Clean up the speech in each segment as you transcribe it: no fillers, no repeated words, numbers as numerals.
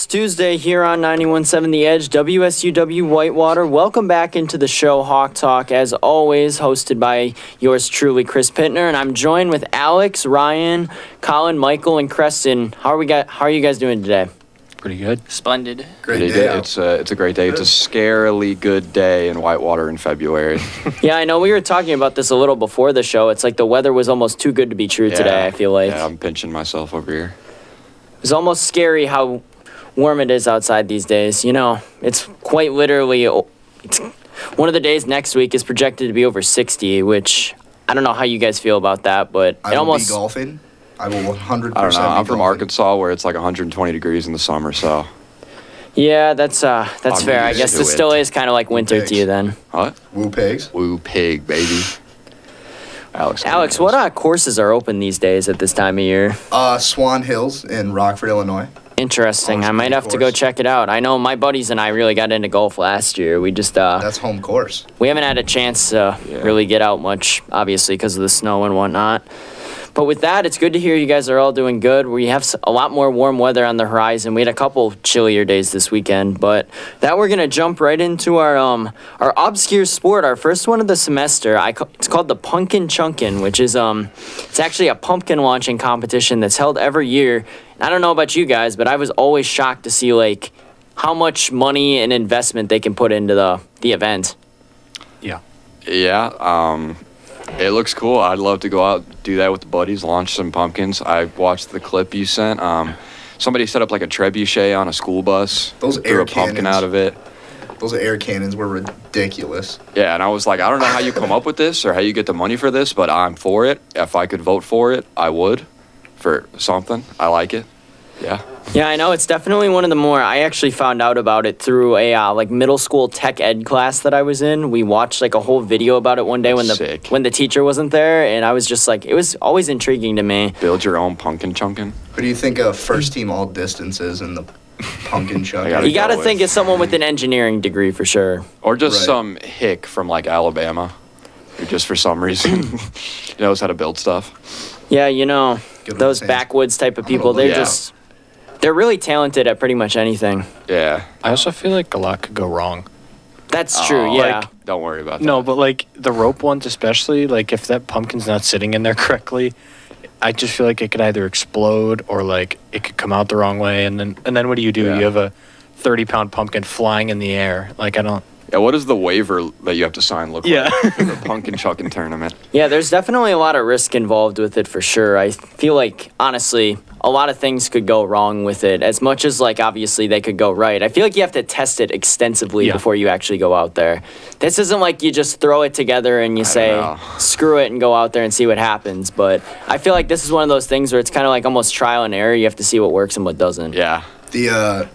Tuesday here on 91.7 The Edge, WSUW Whitewater. Welcome back into the show, Hawk Talk, as always, hosted by yours truly, Chris Pittner, and I'm joined with Alex, Ryan, Colin, Michael, and Creston. How are you guys doing today? Pretty good. Splendid. Great day. It's a great day. It's a scarily good day in Whitewater in February. Yeah, I know we were talking about this a little before the show. It's like the weather was almost too good to be true today, I feel like. Yeah, I'm pinching myself over here. It's almost scary how warm it is outside these days. You know, it's quite literally, it's one of the days next week is projected to be over 60, which I don't know how you guys feel about that, but I will be golfing. I will 100% I don't know. I'm from golfing. Arkansas where it's like 120 degrees in the summer, so. Yeah, that's fair. I guess this still is kind of like winter to you then. What? Woo pigs. Woo pig, baby. Alex, what courses are open these days at this time of year? Swan Hills in Rockford, Illinois. Interesting. I might have to go check it out. I know my buddies and I really got into golf last year. We just That's home course. we haven't had a chance to really get out much, obviously, because of the snow and whatnot. But with that, it's good to hear you guys are all doing good. We have a lot more warm weather on the horizon. We had a couple chillier days this weekend, but that we're gonna jump right into our obscure sport, our first one of the semester. It's called the Pumpkin Chunkin', which is it's actually a pumpkin launching competition that's held every year. And I don't know about you guys, but I was always shocked to see like how much money and investment they can put into the event. Yeah. Yeah, it looks cool. I'd love to go out, do that with the buddies, launch some pumpkins. I watched the clip you sent. Somebody set up like a trebuchet on a school bus. Those threw air a pumpkin cannons. out of it. Those air cannons were ridiculous. Yeah, and I was like, I don't know how you come up with this or how you get the money for this, but I'm for it. If I could vote for it, I would. For something. I like it. Yeah. Yeah, I know. It's definitely one of the more. I actually found out about it through a like middle school tech ed class that I was in. We watched like a whole video about it one day when the teacher wasn't there, and I was just like, it was always intriguing to me. Build your own pumpkin chunkin'. Who do you think of first team all distances in the pumpkin chuck? You got to think of someone with an engineering degree for sure. Or just Right. some hick from like Alabama, who just for some reason knows how to build stuff. Yeah, you know, Give them those a chance. backwoods type of I'm gonna people. look They're it up. they're really talented at pretty much anything. Yeah. I also feel like a lot could go wrong. That's true. Oh, Yeah. Don't worry about that. No, but like the rope ones especially, like if that pumpkin's not sitting in there correctly, I just feel like it could either explode or like it could come out the wrong way, and then what do? Yeah. You have a 30-pound pumpkin flying in the air. Like I don't. Yeah, what does the waiver that you have to sign look Yeah. like for the pumpkin chucking tournament? Yeah, there's definitely a lot of risk involved with it for sure. I feel like, honestly, a lot of things could go wrong with it. As much as, like, obviously they could go right. I feel like you have to test it extensively Yeah. before you actually go out there. This isn't like you just throw it together and you say, know. screw it and go out there and see what happens. But I feel like this is one of those things where it's kind of like almost trial and error. You have to see what works and what doesn't. Yeah. The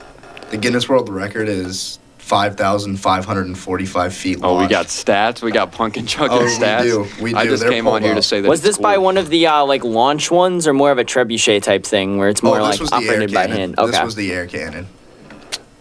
Guinness World Record is 5,545 feet long. Oh, we got stats. We got pumpkin chucking stats. We do. I just They're came on pulled here to up. say that. Was it's this by cool. one of the, like, launch ones or more of a trebuchet type thing where it's more, this like, was the air operated by cannon. hand? This Okay. was the air cannon.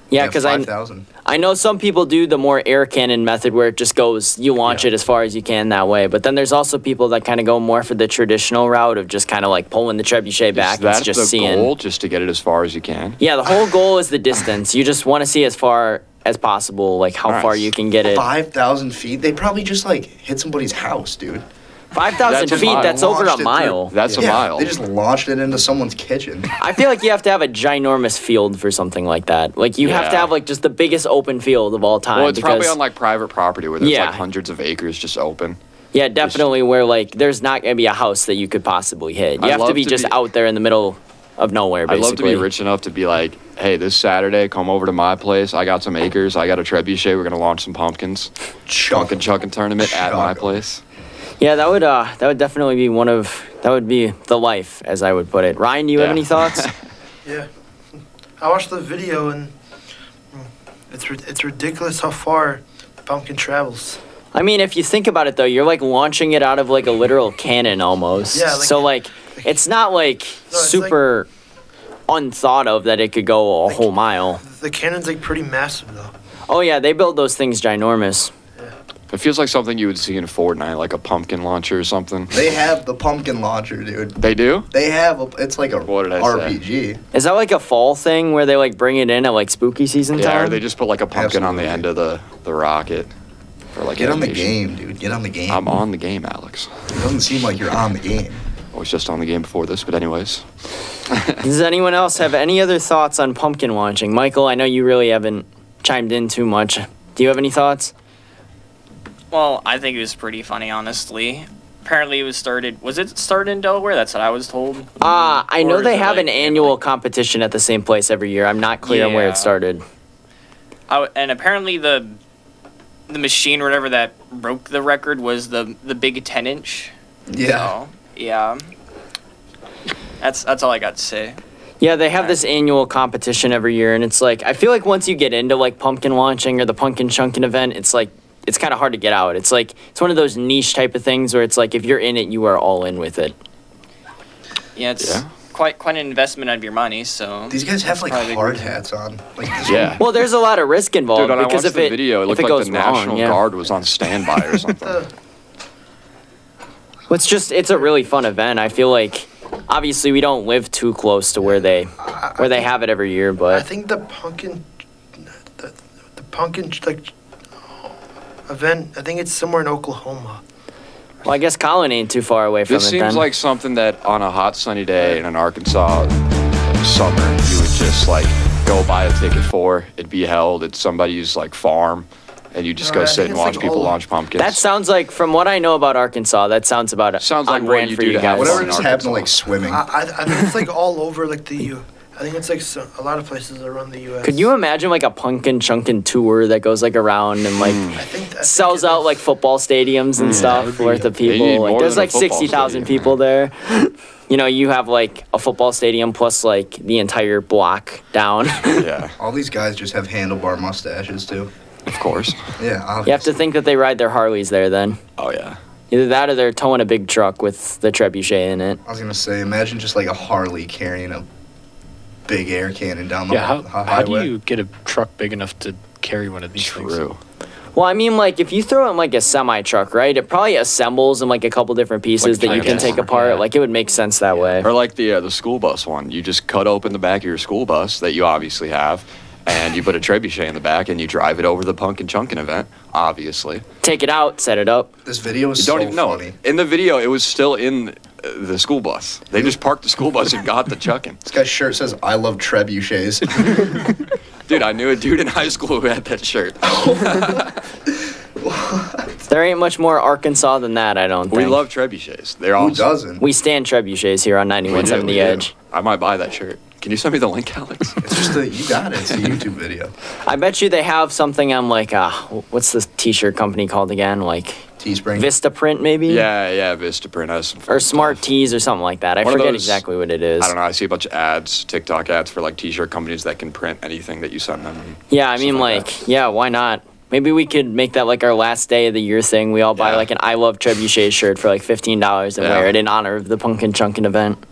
Yeah, because 5,000. I know some people do the more air cannon method where it just goes, you launch it as far as you can that way. But then there's also people that kind of go more for the traditional route of just kind of like pulling the trebuchet back and That's just the seeing. goal, just to get it as far as you can. Yeah, the whole goal is the distance. You just want to see as far as possible, like how Nice. far you can get it. 5,000 feet? They probably just like hit somebody's house, dude. 5,000 That's a feet, mile. that's over a Launched it through- mile. That's a Yeah, mile. They just launched it into someone's kitchen. I feel like you have to have a ginormous field for something like that. Like you have to Yeah. have like just the biggest open field of all time. Well, it's probably because- on like private property where there's Yeah. like hundreds of acres just open. Yeah, definitely where like there's not gonna be a house that you could possibly hit. You I'd have to love be to just be- out there in the middle of nowhere, I'd basically. love to be rich enough to be like, hey, this Saturday, come over to my place. I got some acres. I got a trebuchet. We're gonna launch some pumpkins. Pumpkin chucking tournament at my Chuck 'em. place. Yeah, that would definitely be that would be the life, as I would put it. Ryan, do you have Yeah. any thoughts? Yeah, I watched the video and it's ridiculous how far the pumpkin travels. I mean, if you think about it though, you're like launching it out of like a literal cannon almost. Yeah, like- so like it's not like No, it's super unthought of that it could go a Like- whole mile. The cannon's like pretty massive though. Oh yeah, they build those things ginormous. It feels like something you would see in Fortnite, like a pumpkin launcher or something. They have the pumpkin launcher, dude. They do? They have it's like a What did I say? RPG. Is that like a fall thing where they like bring it in at like spooky season Yeah, time? or they just put like a pumpkin on the end of the rocket. For like Get on the animation. game, dude. Get on the game. I'm on the game, Alex. It doesn't seem like you're on the game. I was just on the game before this, but anyways. Does anyone else have any other thoughts on pumpkin launching? Michael, I know you really haven't chimed in too much. Do you have any thoughts? Well, I think it was pretty funny, honestly. Apparently, it was it started in Delaware? That's what I was told. I know Or is they it, have like, an annual competition at the same place every year. I'm not clear on where Yeah. it started. And apparently, the machine or whatever that broke the record was the big 10-inch. Yeah. So, yeah. That's all I got to say. Yeah, they have this annual competition every year, and it's like, I feel like once you get into like pumpkin launching or the pumpkin chunking event, it's like, it's kind of hard to get out. It's like, it's one of those niche type of things where it's like, if you're in it, you are all in with it. Yeah, it's Yeah. quite an investment of your money. So These guys have like Probably hard good. hats on. Like this Yeah. Well, there's a lot of risk involved Dude, when I because watched if the it, video, it if looked it like goes the National wrong, yeah. Guard was on standby or something. The, Well, it's a really fun event. I feel like, obviously, we don't live too close to where they have it every year, I but think the pumpkin like event. I think it's somewhere in Oklahoma. well, I guess Colin ain't too far away from This it seems then. like something that on a hot sunny day in Arkansas summer, you would just like go buy a ticket for. It'd be held at somebody's like farm, and you just No, go I sit think and it's, watch like, people all- launch pumpkins. That sounds like, from what I know about Arkansas, that sounds about Sounds on like what brand you for do you to have guys. fun. Whatever in just happened to like Arkansas. swimming. I think it's like all over like the U. I think it's like a lot of places around the U.S. Could you imagine like a pumpkin chunkin' tour that goes like around and like I think sells it out is. like football stadiums and stuff worth of They need people? Like more there's than a like football 60,000 stadium, people there. You know, you have like a football stadium plus like the entire block down. Yeah, All these guys just have handlebar mustaches too. of course. Yeah. You have to think that they ride their Harleys there then. Oh yeah. Either that or they're towing a big truck with the trebuchet in it. I was gonna say, imagine just like a Harley carrying a big air cannon down the Yeah, how highway. do you get a truck big enough to carry one of these things? True. Well, I mean, like, if you throw it in, like, a semi-truck, right, it probably assembles in, like, a couple different pieces Like that you can take Transformer, apart. yeah. Like, it would make sense that way. Or like the school bus one. You just cut open the back of your school bus that you obviously have, and you put a trebuchet in the back, and you drive it over the pumpkin chunkin' event. Obviously, Take it out, set it up. This video is you so don't even know. funny. In the video, it was still in the school bus. They just parked the school bus and got the chuckin'. This guy's shirt says "I love trebuchets." Dude, I knew a dude in high school who had that shirt. There ain't much more Arkansas than that, I don't think. We love trebuchets. They're Who awesome. doesn't? We stand trebuchets here on We do, 91.7 we The do. Edge. I might buy that shirt. Can you send me the link, Alex? It's just you got it. It's a YouTube video. I bet you they have something on, like, what's this t-shirt company called again? Like, Teespring. Vistaprint, maybe? yeah, Vistaprint has some fun Or Smart stuff. Tees or something like that. I One of forget those- exactly what it is. I don't know. I see a bunch of ads, TikTok ads for like t-shirt companies that can print anything that you send them. and Yeah, I stuff mean, like like, yeah, why not? Maybe we could make that like our last day of the year thing. We all buy Yeah. like an I Love Trebuchet shirt for like $15 and Yeah. wear it in honor of the Pumpkin Chunkin' event.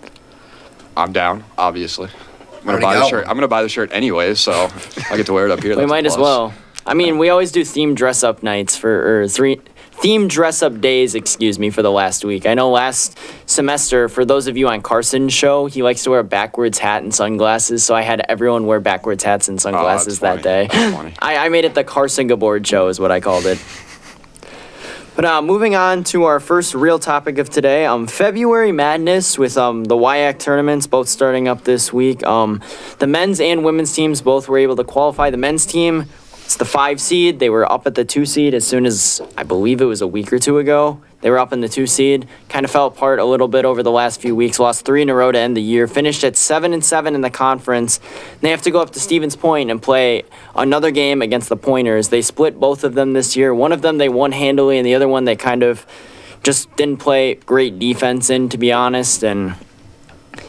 I'm down, obviously. I'm gonna Already buy the got shirt. one. I'm gonna buy the shirt anyways, so I get to wear it up here. We That's a might as plus. well. I mean, we always do themed dress up nights for, or themed dress up days, for the last week. I know last semester, for those of you on Carson's show, he likes to wear a backwards hat and sunglasses, so I had everyone wear backwards hats and sunglasses that day. That's funny. I made it the Carson Gabord show is what I called it. But moving on to our first real topic of today, February Madness with the WIAC tournaments both starting up this week. The men's and women's teams both were able to qualify. The men's team, it's the 5 seed. They were up at the 2 seed as soon as, I believe it was a week or two ago. They were up in the 2 seed. Kind of fell apart a little bit over the last few weeks. Lost 3 in a row to end the year. Finished at 7-7 in the conference. They have to go up to Stevens Point and play another game against the Pointers. They split both of them this year. One of them they won handily, and the other one they kind of just didn't play great defense in, to be honest. And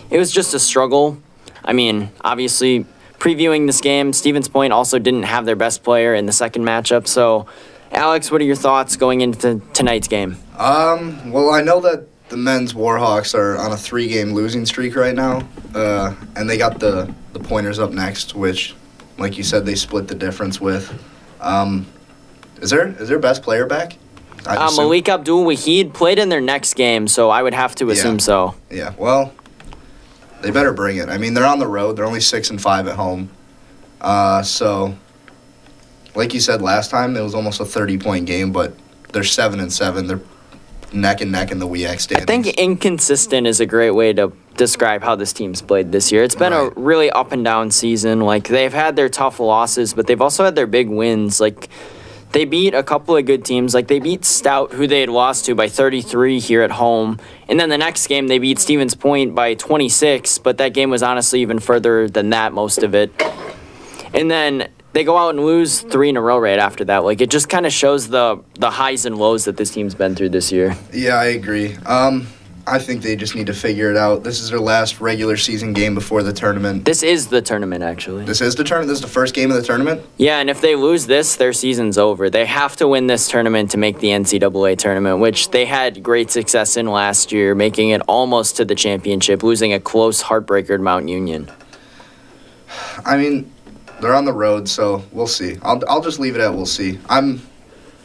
it was just a struggle. I mean, obviously, previewing this game, Stevens Point also didn't have their best player in the second matchup. So, Alex, what are your thoughts going into tonight's game? Well, I know that the men's Warhawks are on a 3-game losing streak right now, and they got the Pointers up next, which, like you said, they split the difference with. Is their best player back? I assume. Malik Abdul-Wahid played in their next game, so I would have to assume so. Yeah, well, they better bring it. I mean, they're on the road. They're only 6-5 at home. So, like you said last time, it was almost a 30-point game, but they're 7-7. They're neck and neck in the WEAC standings. I think inconsistent is a great way to describe how this team's played this year. It's been a Right. really up and down season. Like, they've had their tough losses, but they've also had their big wins. Like, they beat a couple of good teams. Like, they beat Stout, who they had lost to by 33 here at home. And then the next game, they beat Stevens Point by 26, but that game was honestly even further than that, most of it. And then they go out and lose 3 in a row right after that. Like, it just kind of shows the highs and lows that this team's been through this year. Yeah, I agree. I think they just need to figure it out. This is their last regular season game before the tournament. This is the tournament, actually. This is the tournament? This is the first game of the tournament? Yeah, and if they lose this, their season's over. They have to win this tournament to make the NCAA tournament, which they had great success in last year, making it almost to the championship, losing a close heartbreaker to Mount Union. I mean, they're on the road, so we'll see. I'll just leave it at we'll see. I'm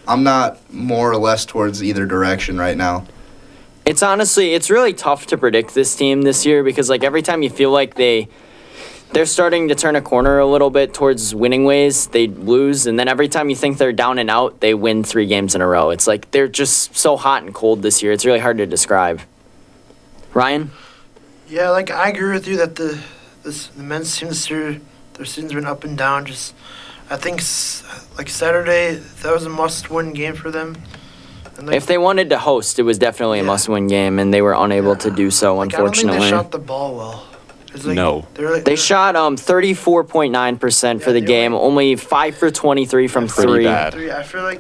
not more or less towards either direction right now. It's really tough to predict this team this year because, like, every time you feel like they're starting to turn a corner a little bit towards winning ways, they lose, and then every time you think they're down and out, they win 3 games in a row. It's like they're just so hot and cold this year. It's really hard to describe. Ryan? Yeah, like I agree with you that the men's team this year, their season's been up and down. Just I think like Saturday, that was a must-win game for them. And If they wanted to host, it was definitely a Yeah. must-win game, and they were unable to do so, like, I don't unfortunately. think they shot the ball well. It's like, No. They shot 34.9% for the they game, only 5 for 23 from Pretty 3. bad. I feel like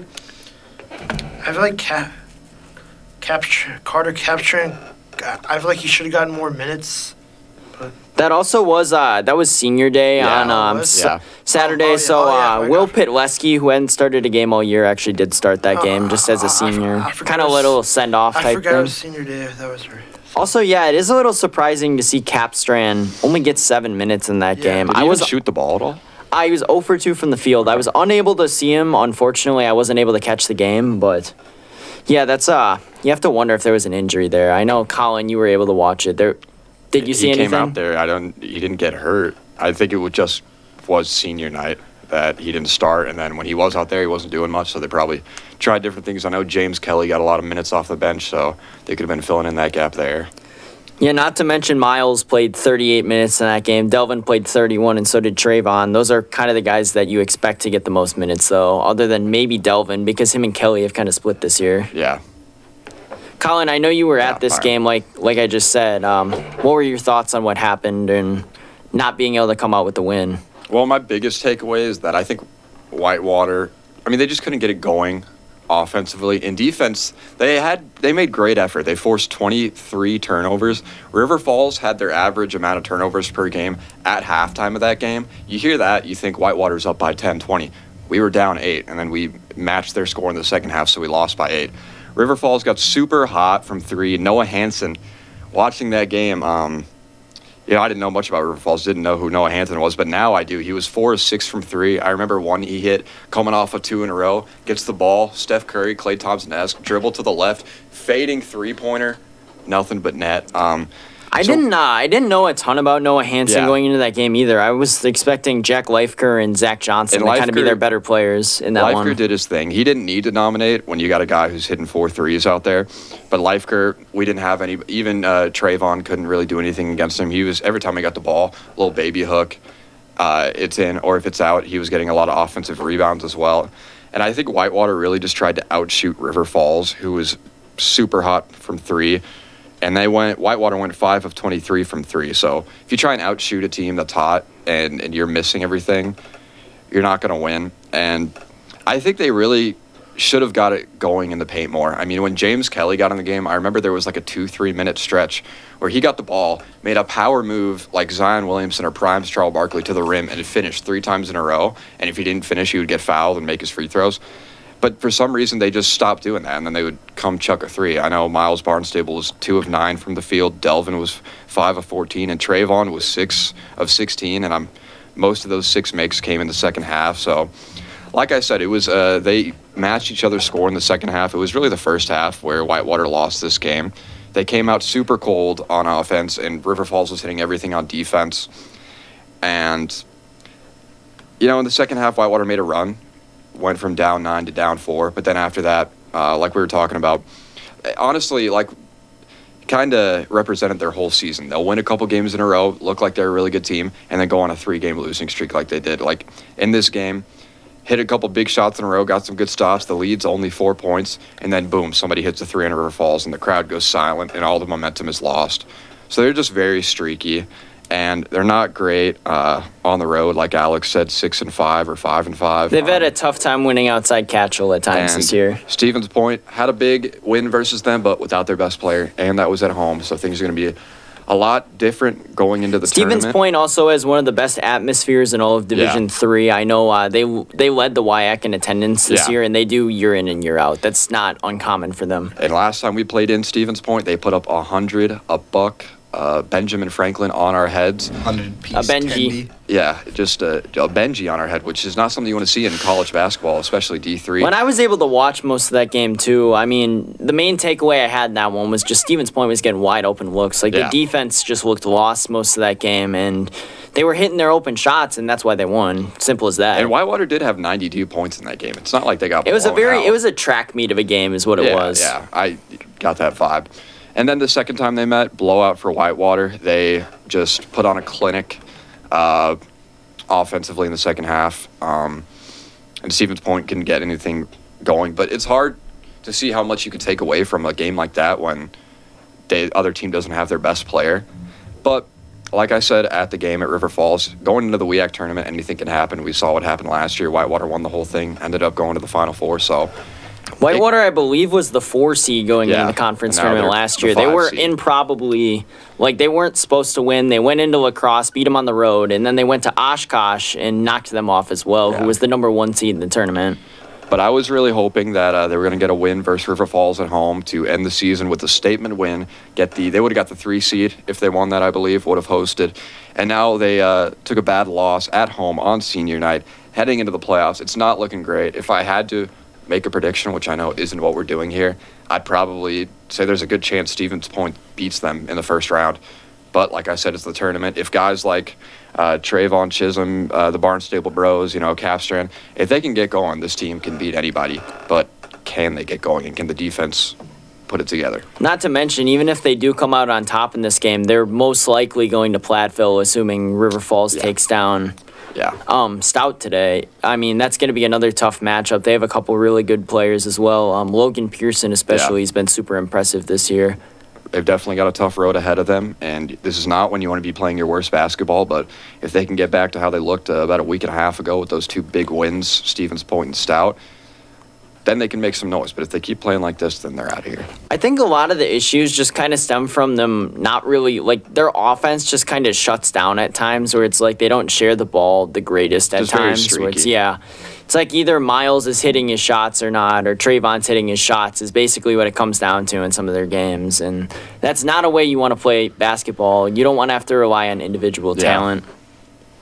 Carter capturing. I feel like he should have gotten more minutes. That also was that was senior day Yeah. on Yeah. Saturday. Oh, yeah. So Oh, yeah. My Will God. Pitleski, who hadn't started a game all year, actually did start that game just as a senior. I forgot Kind of it was- little send-off I type forgot it thing. was senior day. That was right. Also, yeah, it is a little surprising to see Capstrand only get 7 minutes in that Yeah. game. Did he even shoot the ball at all? I was 0 for 2 from the field. I was unable to see him. Unfortunately, I wasn't able to catch the game, but yeah, that's you have to wonder if there was an injury there. I know, Colin, you were able to watch it. Did you see he anything? came out there. He didn't get hurt. I think it was senior night that he didn't start, and then when he was out there, he wasn't doing much. So they probably tried different things. I know James Kelly got a lot of minutes off the bench, so they could have been filling in that gap there. Yeah, not to mention Miles played 38 minutes in that game. Delvin played 31, and so did Trayvon. Those are kind of the guys that you expect to get the most minutes, though, other than maybe Delvin, because him and Kelly have kind of split this year. Yeah. Colin, I know you were at this alright. game, like I just said. What were your thoughts on what happened and not being able to come out with the win? Well, my biggest takeaway is that I think Whitewater, they just couldn't get it going offensively. In defense, they made great effort. They forced 23 turnovers. River Falls had their average amount of turnovers per game at halftime of that game. You hear that, you think Whitewater's up by 10, 20. We were down 8, and then we matched their score in the second half, so we lost by 8. River Falls got super hot from 3. Noah Hansen, watching that game, I didn't know much about River Falls, didn't know who Noah Hansen was, but now I do. He was 4 of 6 from 3. I remember one he hit coming off of 2 in a row, gets the ball, Steph Curry, Klay Thompson-esque, dribble to the left, fading three-pointer, nothing but net. I didn't know a ton about Noah Hansen Yeah. going into that game either. I was expecting Jack Leifker and Zach Johnson And to kind of be Leifker- their better players in that one. Leifker did his thing. He didn't need to nominate when you got a guy who's hitting 4 threes out there. But Leifker, we didn't have any. Even Trayvon couldn't really do anything against him. He was, every time he got the ball, little baby hook, it's in, or if it's out, he was getting a lot of offensive rebounds as well. And I think Whitewater really just tried to outshoot River Falls, who was super hot from 3. And Whitewater went 5 of 23 from 3. So if you try and outshoot a team that's hot and you're missing everything, you're not going to win. And I think they really should have got it going in the paint more. When James Kelly got in the game, I remember there was like a 2-3 minute stretch where he got the ball, made a power move like Zion Williamson or Prime's Charles Barkley to the rim, and finished 3 times in a row. And if he didn't finish, he would get fouled and make his free throws. But for some reason, they just stopped doing that, and then they would come chuck a 3. I know Miles Barnstable was 2 of 9 from the field. Delvin was 5 of 14, and Trayvon was 6 of 16. And most of those 6 makes came in the second half. So, like I said, it was they matched each other's score in the second half. It was really the first half where Whitewater lost this game. They came out super cold on offense, and River Falls was hitting everything on defense. And, in the second half, Whitewater made a run, went from down 9 to down 4. But then after that, like we were talking about, honestly, kind of represented their whole season. They'll win a couple games in a row, look like they're a really good team, and then go on a 3-game losing streak like they did. Like in this game, hit a couple big shots in a row, got some good stops. The lead's only 4 points, and then boom, somebody hits a 3 in River Falls, and the crowd goes silent, and all the momentum is lost. So they're just very streaky, and they're not great on the road. Like Alex said, 6-5 or 5-5. They've had a tough time winning outside Catchell at times and this year. Stevens Point had a big win versus them, but without their best player, and that was at home. So things are going to be a lot different going into the Stevens tournament. Point also has one of the best atmospheres in all of Division III. I know they led the WIAC in attendance this year, and they do year in and year out. That's not uncommon for them. And last time we played in Stevens Point, they put up 100, a buck, Benjamin Franklin on our heads. 100 piece. A Benji. candy. Yeah, just a Benji on our head, which is not something you want to see in college basketball, especially D3. When I was able to watch most of that game too, I mean, the main takeaway I had in that one was just Stevens Point was getting wide open looks. Like the defense just looked lost most of that game, and they were hitting their open shots, and that's why they won. Simple as that. And Whitewater did have 92 points in that game. It's not like they got it was blown out. it was a track meet of a game, is what it was. Yeah, I got that vibe. And then the second time they met, blowout for Whitewater. They just put on a clinic offensively in the second half. And Stevens Point couldn't get anything going. But it's hard to see how much you could take away from a game like that when the other team doesn't have their best player. But like I said at the game at River Falls, going into the WIAC tournament, anything can happen. We saw what happened last year. Whitewater won the whole thing, ended up going to the Final Four. So Whitewater, I believe, was the 4 seed going into the conference and now tournament they're last the year. They 5 were seed. improbably, they weren't supposed to win. They went into lacrosse, beat them on the road, and then they went to Oshkosh and knocked them off as well, who was the number 1 seed in the tournament. But I was really hoping that they were going to get a win versus River Falls at home to end the season with a statement win. They would have got the 3 seed if they won that, I believe, would have hosted. And now they took a bad loss at home on senior night, heading into the playoffs. It's not looking great. If I had to make a prediction, which I know isn't what we're doing here, I'd probably say there's a good chance Stevens Point beats them in the first round. But like I said, it's the tournament. If guys like Trayvon Chisholm, the Barnstable Bros, Capstrand, if they can get going, this team can beat anybody. But can they get going, and can the defense put it together? Not to mention, even if they do come out on top in this game, they're most likely going to Platteville, assuming River Falls takes down Stout today. I mean, that's going to be another tough matchup. They have a couple really good players as well. Logan Pearson especially has been super impressive this year. They've definitely got a tough road ahead of them, and this is not when you want to be playing your worst basketball, but if they can get back to how they looked about a week and a half ago with those 2 big wins, Stevens Point and Stout, then they can make some noise. But if they keep playing like this, then they're out of here. I think a lot of the issues just kind of stem from them not really, their offense just kind of shuts down at times, where it's like they don't share the ball the greatest at Just very times. Where it's, streaky. it's like either Miles is hitting his shots or not, or Trayvon's hitting his shots is basically what it comes down to in some of their games. And that's not a way you want to play basketball. You don't want to have to rely on individual talent.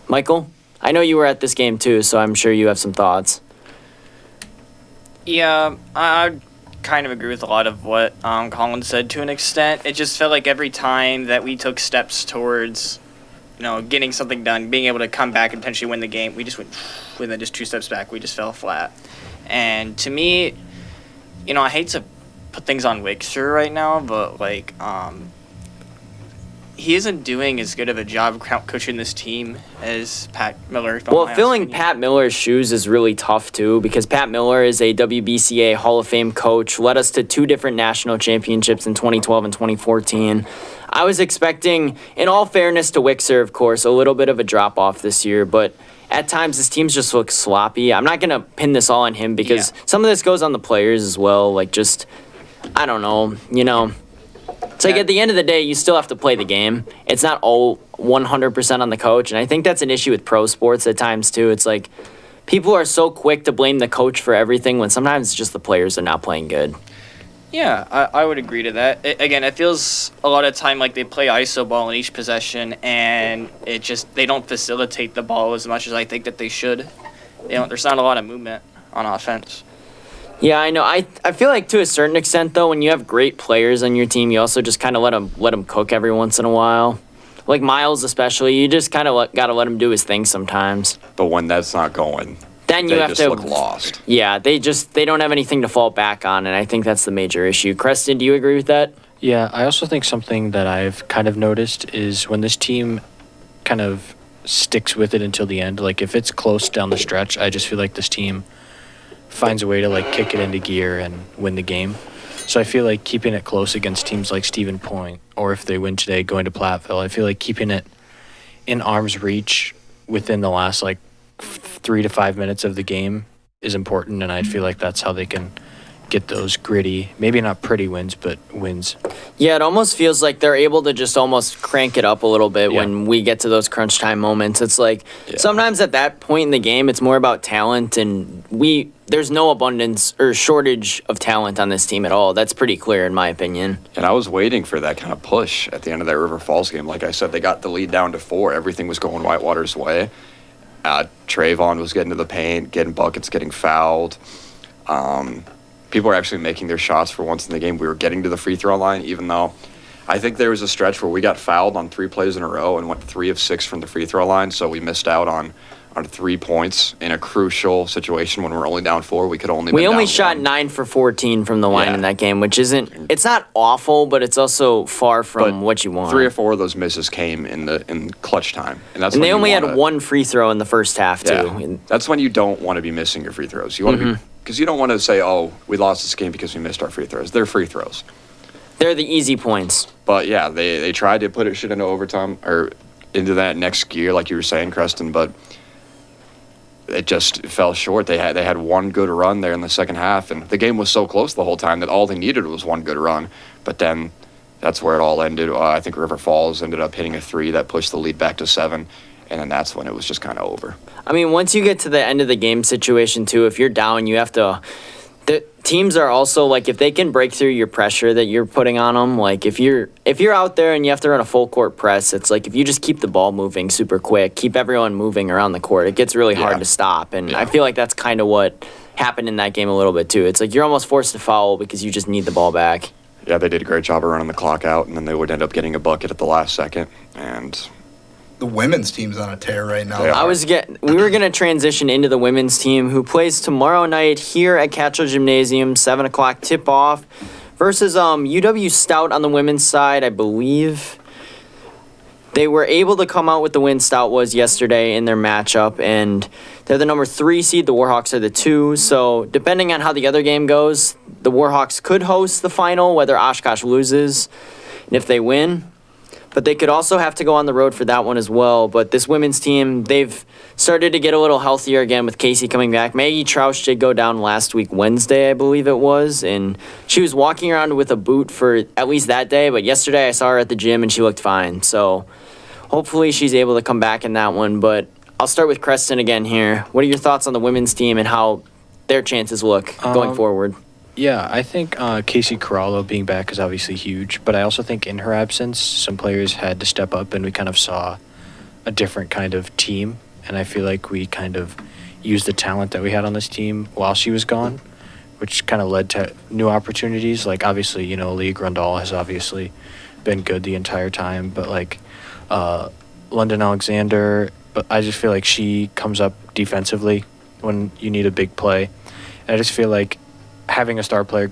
Michael, I know you were at this game too, so I'm sure you have some thoughts. Yeah, I kind of agree with a lot of what Colin said to an extent. It just felt like every time that we took steps towards, getting something done, being able to come back and potentially win the game, we just went, and then just 2 steps back, we just fell flat. And to me, I hate to put things on Wixer right now, but he isn't doing as good of a job coaching this team as Pat Miller. Well, filling Pat Miller's shoes is really tough, too, because Pat Miller is a WBCA Hall of Fame coach, led us to 2 different national championships in 2012 and 2014. I was expecting, in all fairness to Wixer, of course, a little bit of a drop-off this year, but at times his teams just look sloppy. I'm not going to pin this all on him because some of this goes on the players as well. I don't know, It's like at the end of the day, you still have to play the game. It's not all 100% on the coach, and I think that's an issue with pro sports at times too. It's like people are so quick to blame the coach for everything when sometimes it's just the players are not playing good. Yeah, I would agree to that. Again, it feels a lot of time like they play iso ball in each possession, and they don't facilitate the ball as much as I think that they should. There's not a lot of movement on offense. Yeah, I know. I feel like to a certain extent, though, when you have great players on your team, you also just kind of let them cook every once in a while. Like Miles, especially, you just kind of got to let him do his thing sometimes. But when that's not going, Then you they have just to look lost. Yeah, they don't have anything to fall back on, and I think that's the major issue. Creston, do you agree with that? Yeah, I also think something that I've kind of noticed is when this team kind of sticks with it until the end, like if it's close down the stretch, I just feel like this team finds a way to like kick it into gear and win the game. So I feel like keeping it close against teams like Stephen Point, or if they win today going to Platteville, I feel like keeping it in arm's reach within the last like 3 to 5 minutes of the game is important, and I feel like that's how they can get those gritty, maybe not pretty wins, but wins. Yeah, it almost feels like they're able to just almost crank it up a little bit Yeah. when we get to those crunch time moments. It's like sometimes at that point in the game, it's more about talent, and there's no abundance or shortage of talent on this team at all. That's pretty clear in my opinion. And I was waiting for that kind of push at the end of that River Falls game. Like I said, they got the lead down to 4. Everything was going Whitewater's way. Trayvon was getting to the paint, getting buckets, getting fouled. People were actually making their shots for once in the game. We were getting to the free throw line, even though I think there was a stretch where we got fouled on 3 plays in a row and went 3 of 6 from the free throw line. So we missed out on 3 points in a crucial situation when we're only down 4. We could only We been only down shot 1. 9 for 14 from the line Yeah. in that game, which it's not awful, but it's also far from But what you want. 3 or 4 of those misses came in clutch time, and that's And when they you only had wanna- 1 free throw in the first half too. Yeah, And that's when you don't want to be missing your free throws. You want to be because you don't want to say, "Oh, we lost this game because we missed our free throws." They're free throws. they're the easy points. But yeah, they tried to put shit into overtime or into that next gear, like you were saying, Creston, but it just fell short. They had one good run there in the second half, and the game was so close the whole time that all they needed was one good run. But then that's where it all ended. I think River Falls ended up hitting a 3 that pushed the lead back to 7, and then that's when it was just kind of over. I mean, once you get to the end of the game situation too, if you're down, you have to. The teams are also like if they can break through your pressure that you're putting on them. Like if you're out there and you have to run a full court press, it's like if you just keep the ball moving super quick, keep everyone moving around the court, it gets really hard Yeah. to stop. And Yeah. I feel like that's kind of what happened in that game a little bit too. It's like you're almost forced to foul because you just need the ball back. Yeah, they did a great job of running the clock out, and then they would end up getting a bucket at the last second. And The women's team's on a tear right now. They are. We were gonna transition into the women's team who plays tomorrow night here at Catchall Gymnasium, 7:00 tip off versus UW Stout on the women's side, I believe. They were able to come out with the win. Stout was yesterday in their matchup, and they're the number 3 seed. The Warhawks are the 2. So depending on how the other game goes, the Warhawks could host the final, whether Oshkosh loses, and if they win. But they could also have to go on the road for that one as well. But this women's team, they've started to get a little healthier again with Casey coming back. Maggie Troush did go down last week, Wednesday, I believe it was. And she was walking around with a boot for at least that day. But yesterday I saw her at the gym and she looked fine. So hopefully she's able to come back in that one. But I'll start with Creston again here. What are your thoughts on the women's team and how their chances look going forward? Yeah, I think Casey Corallo being back is obviously huge, but I also think in her absence, some players had to step up, and we kind of saw a different kind of team. And I feel like we kind of used the talent that we had on this team while she was gone, which kind of led to new opportunities. Like obviously, Leah Grundall has obviously been good the entire time, but like London Alexander, but I just feel like she comes up defensively when you need a big play. And I just feel like having a star player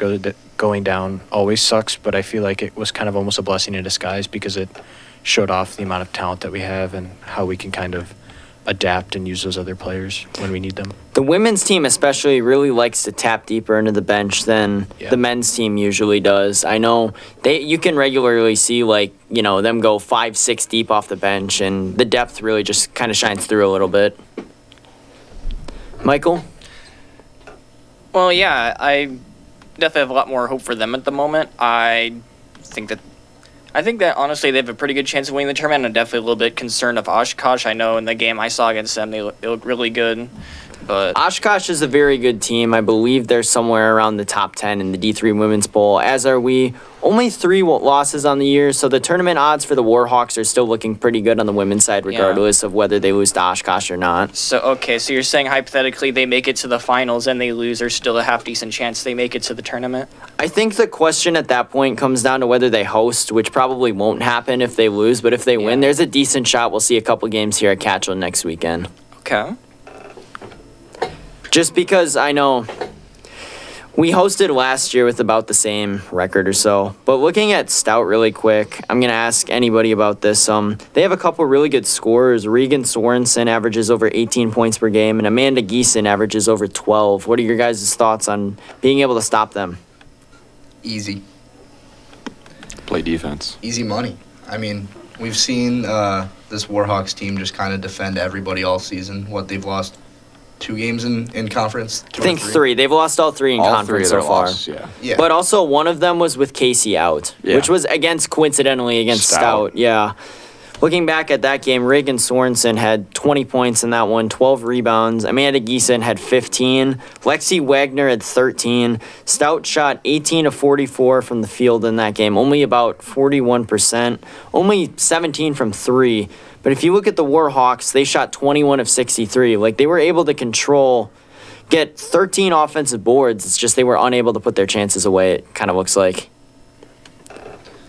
going down always sucks, but I feel like it was kind of almost a blessing in disguise because it showed off the amount of talent that we have and how we can kind of adapt and use those other players when we need them. The women's team especially really likes to tap deeper into the bench than the men's team usually does. I know you can regularly see them go 5-6 deep off the bench, and the depth really just kind of shines through a little bit. Michael? Well, yeah, I definitely have a lot more hope for them at the moment. I think that honestly they have a pretty good chance of winning the tournament. I'm definitely a little bit concerned of Oshkosh. I know in the game I saw against them they look really good, but Oshkosh is a very good team. I believe they're somewhere around the top 10 in the D3 Women's Bowl, as are we. Only 3 losses on the year, so the tournament odds for the Warhawks are still looking pretty good on the women's side, regardless of whether they lose to Oshkosh or not. so you're saying hypothetically they make it to the finals and they lose, there's still a half decent chance they make it to the tournament? I think the question at that point comes down to whether they host, which probably won't happen if they lose, but if they win, there's a decent shot we'll see a couple games here at Catchell next weekend. Okay. Just because I know we hosted last year with about the same record or so. But looking at Stout really quick, I'm going to ask anybody about this. They have a couple really good scorers. Regan Sorensen averages over 18 points per game, and Amanda Geeson averages over 12. What are your guys' thoughts on being able to stop them? Easy. Play defense. Easy money. I mean, we've seen this Warhawks team just kind of defend everybody all season. What, they've lost 2 games in conference? I think 3. They've lost all 3 in All conference 3 of so their far. losses, yeah. Yeah. But also one of them was with Casey out, Yeah. which was coincidentally against Stout. Yeah. Looking back at that game, Reagan Sorensen had 20 points in that one, 12 rebounds. Amanda Geeson had 15. Lexi Wagner had 13. Stout shot 18 of 44 from the field in that game, only about 41%, only 17 from 3. But if you look at the Warhawks, they shot 21 of 63. Like, they were able to get 13 offensive boards. It's just they were unable to put their chances away, it kind of looks like.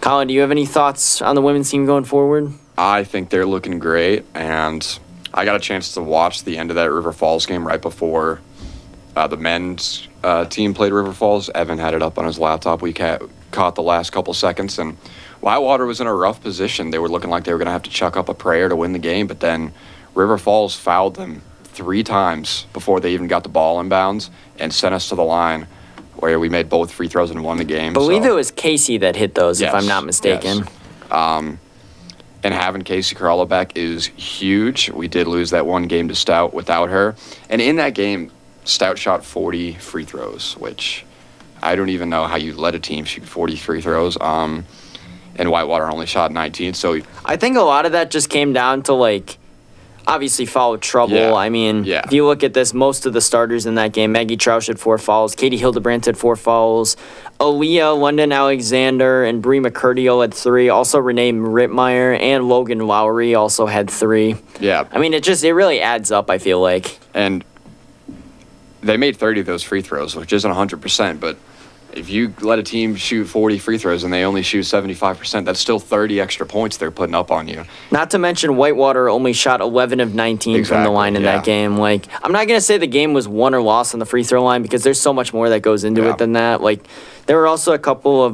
Colin, do you have any thoughts on the women's team going forward? I think they're looking great, and I got a chance to watch the end of that River Falls game right before the men's team played River Falls. Evan had it up on his laptop. We caught the last couple seconds, and Whitewater was in a rough position. They were looking like they were going to have to chuck up a prayer to win the game, but then River Falls fouled them 3 times before they even got the ball in bounds and sent us to the line, where we made both free throws and won the game. I believe it was Casey that hit those, if I'm not mistaken. Yes. And having Casey Carallo back is huge. We did lose that one game to Stout without her. And in that game, Stout shot 40 free throws, which I don't even know how you let a team shoot 40 free throws. And Whitewater only shot 19. So I think a lot of that just came down to, obviously foul trouble. Yeah. I mean, Yeah. if you look at this, most of the starters in that game, Maggie Troush had 4 fouls, Katie Hildebrandt had 4 fouls, Aaliyah, London Alexander, and Bree McCurdio had 3. Also, Renee Rittmeyer and Logan Lowry also had 3. yeah. I mean, it really adds up, I feel like. And they made 30 of those free throws, which isn't 100%, but if you let a team shoot 40 free throws and they only shoot 75%, that's still 30 extra points they're putting up on you. Not to mention Whitewater only shot 11 of 19 from the Exactly, line in yeah. that game. I'm not going to say the game was won or lost on the free throw line because there's so much more that goes into Yeah. it than that. There were also a couple of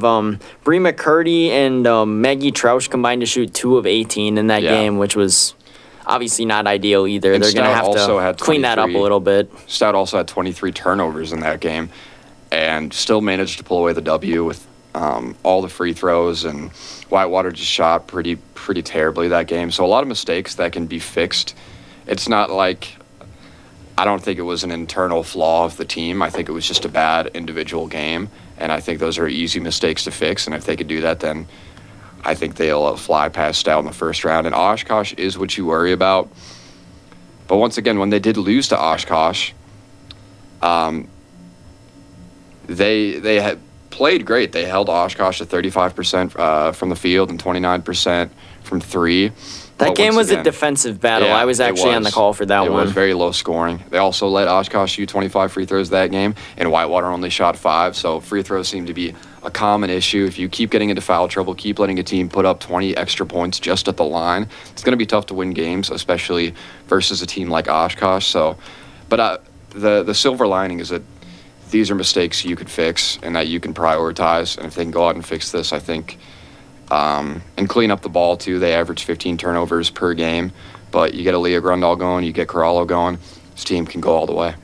Bree McCurdy and Maggie Troush combined to shoot 2 of 18 in that Yeah. game, which was obviously not ideal either. And They're going to Stout have also had to clean that up a 23 little bit. Stout also had 23 turnovers in that game and still managed to pull away the W with all the free throws, and Whitewater just shot pretty terribly that game. So a lot of mistakes that can be fixed. It's not like, I don't think it was an internal flaw of the team. I think it was just a bad individual game, and I think those are easy mistakes to fix, and if they could do that, then I think they'll fly past Stout in the first round. And Oshkosh is what you worry about. But once again, when they did lose to Oshkosh, they had played great. They held Oshkosh to 35% from the field and 29% from 3. That But game once was a again, defensive battle. yeah, I was it actually on the was. call for that It one. was very low scoring. They also let Oshkosh shoot 25 free throws that game, and Whitewater only shot 5. So free throws seem to be a common issue. If you keep getting into foul trouble, keep letting a team put up 20 extra points just at the line, it's going to be tough to win games, especially versus a team like Oshkosh. So, but the silver lining is that these are mistakes you could fix and that you can prioritize. And if they can go out and fix this, I think, and clean up the ball too. They average 15 turnovers per game, but you get Aaliyah Grundall going, you get Carallo going, this team can go all the way.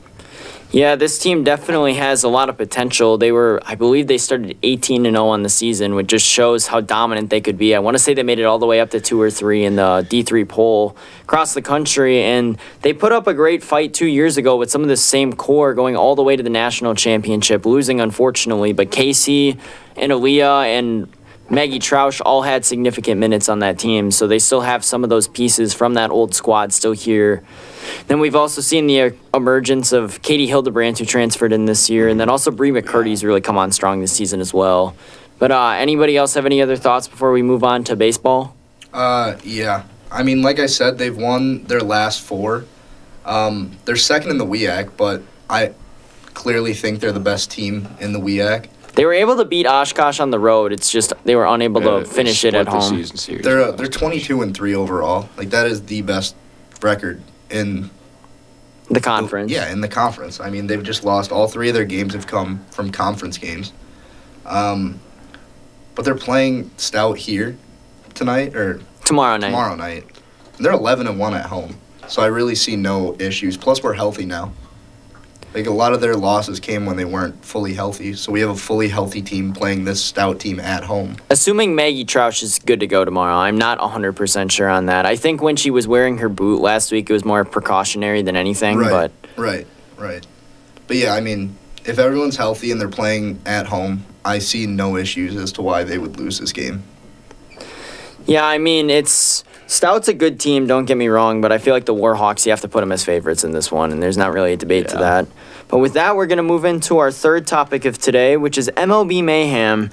Yeah, this team definitely has a lot of potential. I believe they started 18-0 on the season, which just shows how dominant they could be. I want to say they made it all the way up to 2 or 3 in the D3 poll across the country, and they put up a great fight 2 years ago with some of the same core going all the way to the national championship, losing unfortunately. But Casey and Aaliyah and Maggie Troush all had significant minutes on that team, so they still have some of those pieces from that old squad still here. Then we've also seen the emergence of Katie Hildebrandt, who transferred in this year, and then also Bree McCurdy's really come on strong this season as well. But anybody else have any other thoughts before we move on to baseball? Yeah. I mean, like I said, they've won their last 4. They're second in the WEAC, but I clearly think they're the best team in the WEAC. They were able to beat Oshkosh on the road. It's just they were unable to finish it at Split the home. season series. They're 22-3 overall. Like, that is the best record in The conference. Yeah, in the conference. I mean, they've just lost. All 3 of their games have come from conference games. But they're playing Stout here tonight or Tomorrow night. tomorrow night. And they're 11-1 at home. So I really see no issues. Plus, we're healthy now. Like, a lot of their losses came when they weren't fully healthy. So we have a fully healthy team playing this Stout team at home. Assuming Maggie Troush is good to go tomorrow, I'm not 100% sure on that. I think when she was wearing her boot last week, it was more precautionary than anything. Right, But right. But yeah, I mean, if everyone's healthy and they're playing at home, I see no issues as to why they would lose this game. yeah, I mean, Stout's a good team, don't get me wrong, but I feel like the Warhawks, you have to put them as favorites in this one, and there's not really a debate to that. But with that, we're going to move into our third topic of today, which is MLB Mayhem.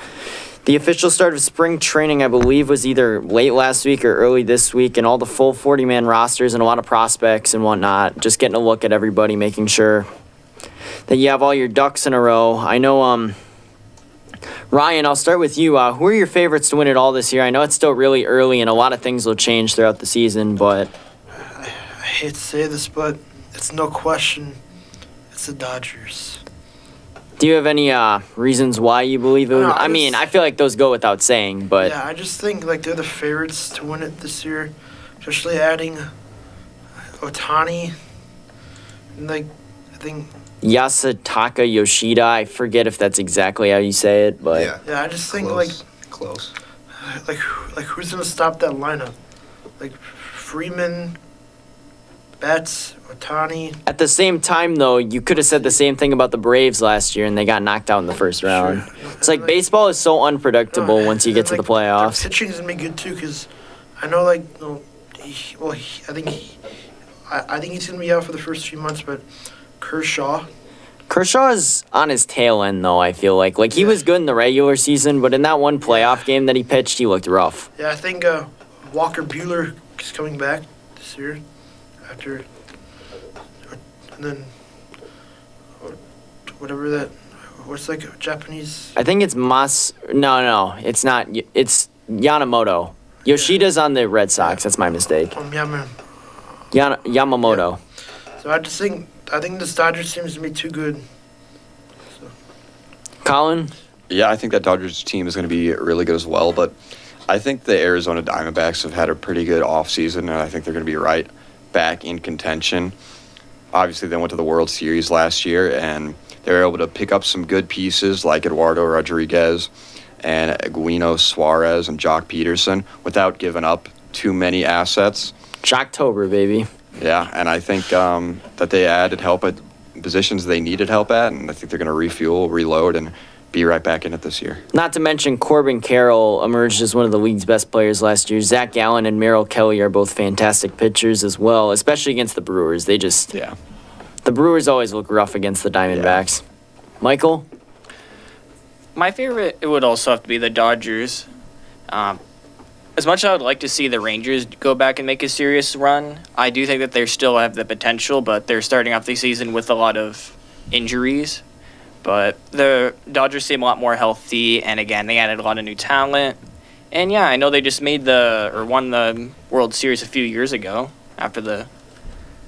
The official start of spring training, I believe, was either late last week or early this week, and all the full 40-man rosters and a lot of prospects and whatnot. Just getting a look at everybody, making sure that you have all your ducks in a row. I know, Ryan, I'll start with you. Who are your favorites to win it all this year? I know it's still really early, and a lot of things will change throughout the season, but I hate to say this, but it's no question. It's the Dodgers. do you have any reasons why you believe it? No, I mean, I feel like those go without saying, but Yeah, I just think like they're the favorites to win it this year, especially adding Otani. And like, I think Yasutaka Yoshida, I forget if that's exactly how you say it, but I just think Close. like who's gonna stop that lineup? Like Freeman, Betts, Otani. at the same time, though, you could have said the same thing about the Braves last year, and they got knocked out in the first round. Sure. It's like baseball is so unpredictable once you get to the playoffs. Their pitching's gonna be good too, cause I know like I think he's gonna be out for the first few months, but Kershaw. Kershaw is on his tail end, though, I feel like. Like, he Yeah. was good in the regular season, but in that one playoff game that he pitched, he looked rough. Yeah, I think Walker Buehler is coming back this year after, and then whatever that. What's like Japanese? I think it's No, it's not. It's Yamamoto. Yoshida's on the Red Sox. That's my mistake. Yeah, Yamamoto. So I think this Dodgers team is gonna be too good. Colin? Yeah, I think that Dodgers team is going to be really good as well, but I think the Arizona Diamondbacks have had a pretty good offseason, and I think they're going to be right back in contention. Obviously, they went to the World Series last year, and they were able to pick up some good pieces like Eduardo Rodriguez and Guino Suarez and Jock Peterson without giving up too many assets. Shocktober, baby. Yeah, and I think that they added help at positions they needed help at, and I think they're going to refuel, reload, and be right back in it this year. Not to mention Corbin Carroll emerged as one of the league's best players last year. Zach Gallen and Merrill Kelly are both fantastic pitchers as well, especially against the Brewers. The Brewers always look rough against the Diamondbacks. Michael? My favorite, it would also have to be the Dodgers. As much as I would like to see the Rangers go back and make a serious run, I do think that they still have the potential, but they're starting off the season with a lot of injuries. But the Dodgers seem a lot more healthy, and again, they added a lot of new talent. And yeah, I know they just won the World Series a few years ago after the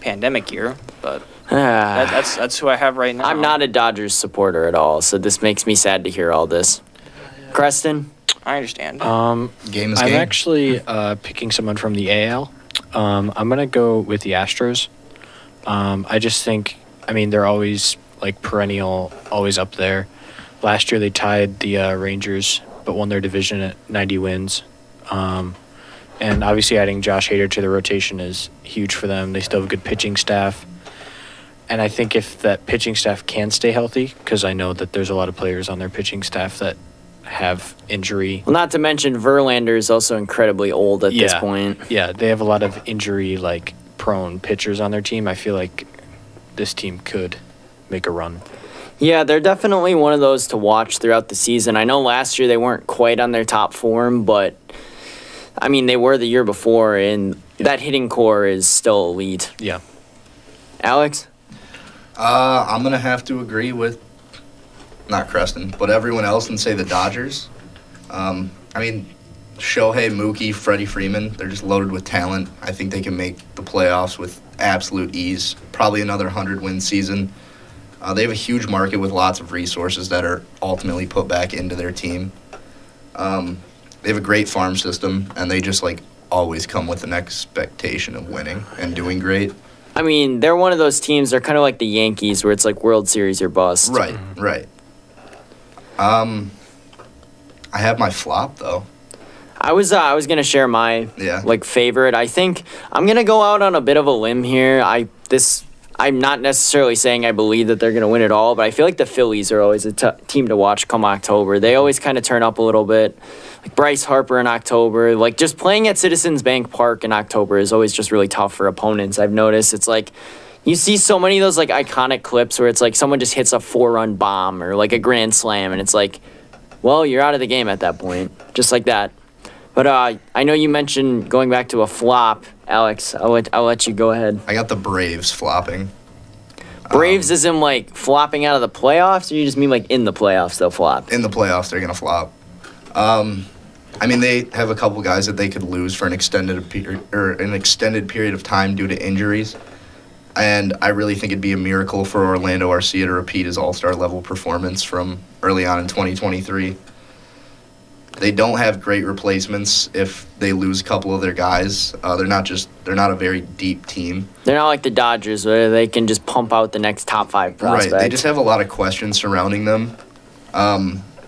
pandemic year, but that's who I have right now. I'm not a Dodgers supporter at all, so this makes me sad to hear all this. Creston? I understand. Game is I'm game. actually picking someone from the AL. I'm going to go with the Astros. I just think, they're always like perennial, always up there. Last year they tied the Rangers, but won their division at 90 wins. And obviously adding Josh Hader to the rotation is huge for them. They still have a good pitching staff. And I think if that pitching staff can stay healthy, because I know that there's a lot of players on their pitching staff that have injury. Well, not to mention Verlander is also incredibly old at this Yeah. point. Yeah, they have a lot of injury prone pitchers on their team. I feel like this team could make a run. Yeah, they're definitely one of those to watch throughout the season. I know last year they weren't quite on their top form, but I mean, they were the year before, and that hitting core is still elite. Yeah. Alex? I'm going to have to agree with, not Creston, but everyone else and say the Dodgers. I mean, Shohei, Mookie, Freddie Freeman, they're just loaded with talent. I think they can make the playoffs with absolute ease. Probably another 100-win season. They have a huge market with lots of resources that are ultimately put back into their team. They have a great farm system, and they just, always come with an expectation of winning and doing great. I mean, they're one of those teams, they're kind of like the Yankees, where it's like World Series or bust. Right, right. I have my flop, though. I was gonna share my Yeah. favorite. I think I'm gonna go out on a bit of a limb here. I'm not necessarily saying I believe that they're gonna win it all, but I feel like the Phillies are always a team to watch come October. They always kind of turn up a little bit. Like Bryce Harper in October, just playing at Citizens Bank Park in October is always just really tough for opponents. I've noticed it's you see so many of those iconic clips where it's someone just hits a 4-run bomb or a grand slam, and it's well, you're out of the game at that point, just like that. But I know you mentioned going back to a flop, Alex. I'll let you go ahead. I got the Braves flopping. Braves is in flopping out of the playoffs, or you just mean in the playoffs they'll flop? In the playoffs, they're going to flop. I mean, they have a couple guys that they could lose for an extended period of time due to injuries. And I really think it'd be a miracle for Orlando Arcia to repeat his all-star level performance from early on in 2023. They don't have great replacements if they lose a couple of their guys. They're not a very deep team. They're not like the Dodgers where they can just pump out the next top 5 prospect. Right, they just have a lot of questions surrounding them.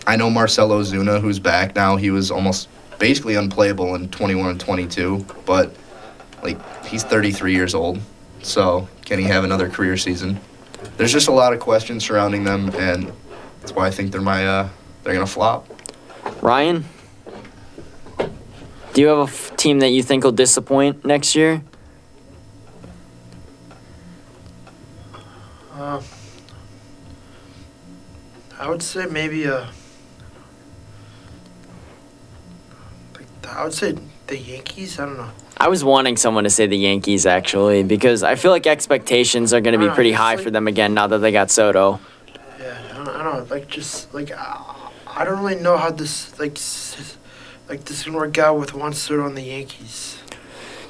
I know Marcelo Ozuna, who's back now. He was almost basically unplayable in 21 and 22, but he's 33 years old. So can he have another career season? There's just a lot of questions surrounding them, and that's why I think they're gonna flop. Ryan, do you have a team that you think will disappoint next year? I would say maybe I would say the Yankees. I don't know. I was wanting someone to say the Yankees, actually, because I feel like expectations are going to be pretty high for them again now that they got Soto. Yeah, I don't know. I don't really know how this this can work out with Juan Soto on the Yankees.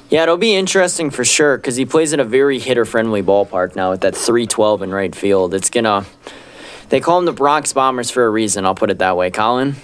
Yeah, it'll be interesting for sure because he plays in a very hitter-friendly ballpark now with that 312 in right field. They call them the Bronx Bombers for a reason, I'll put it that way. Colin?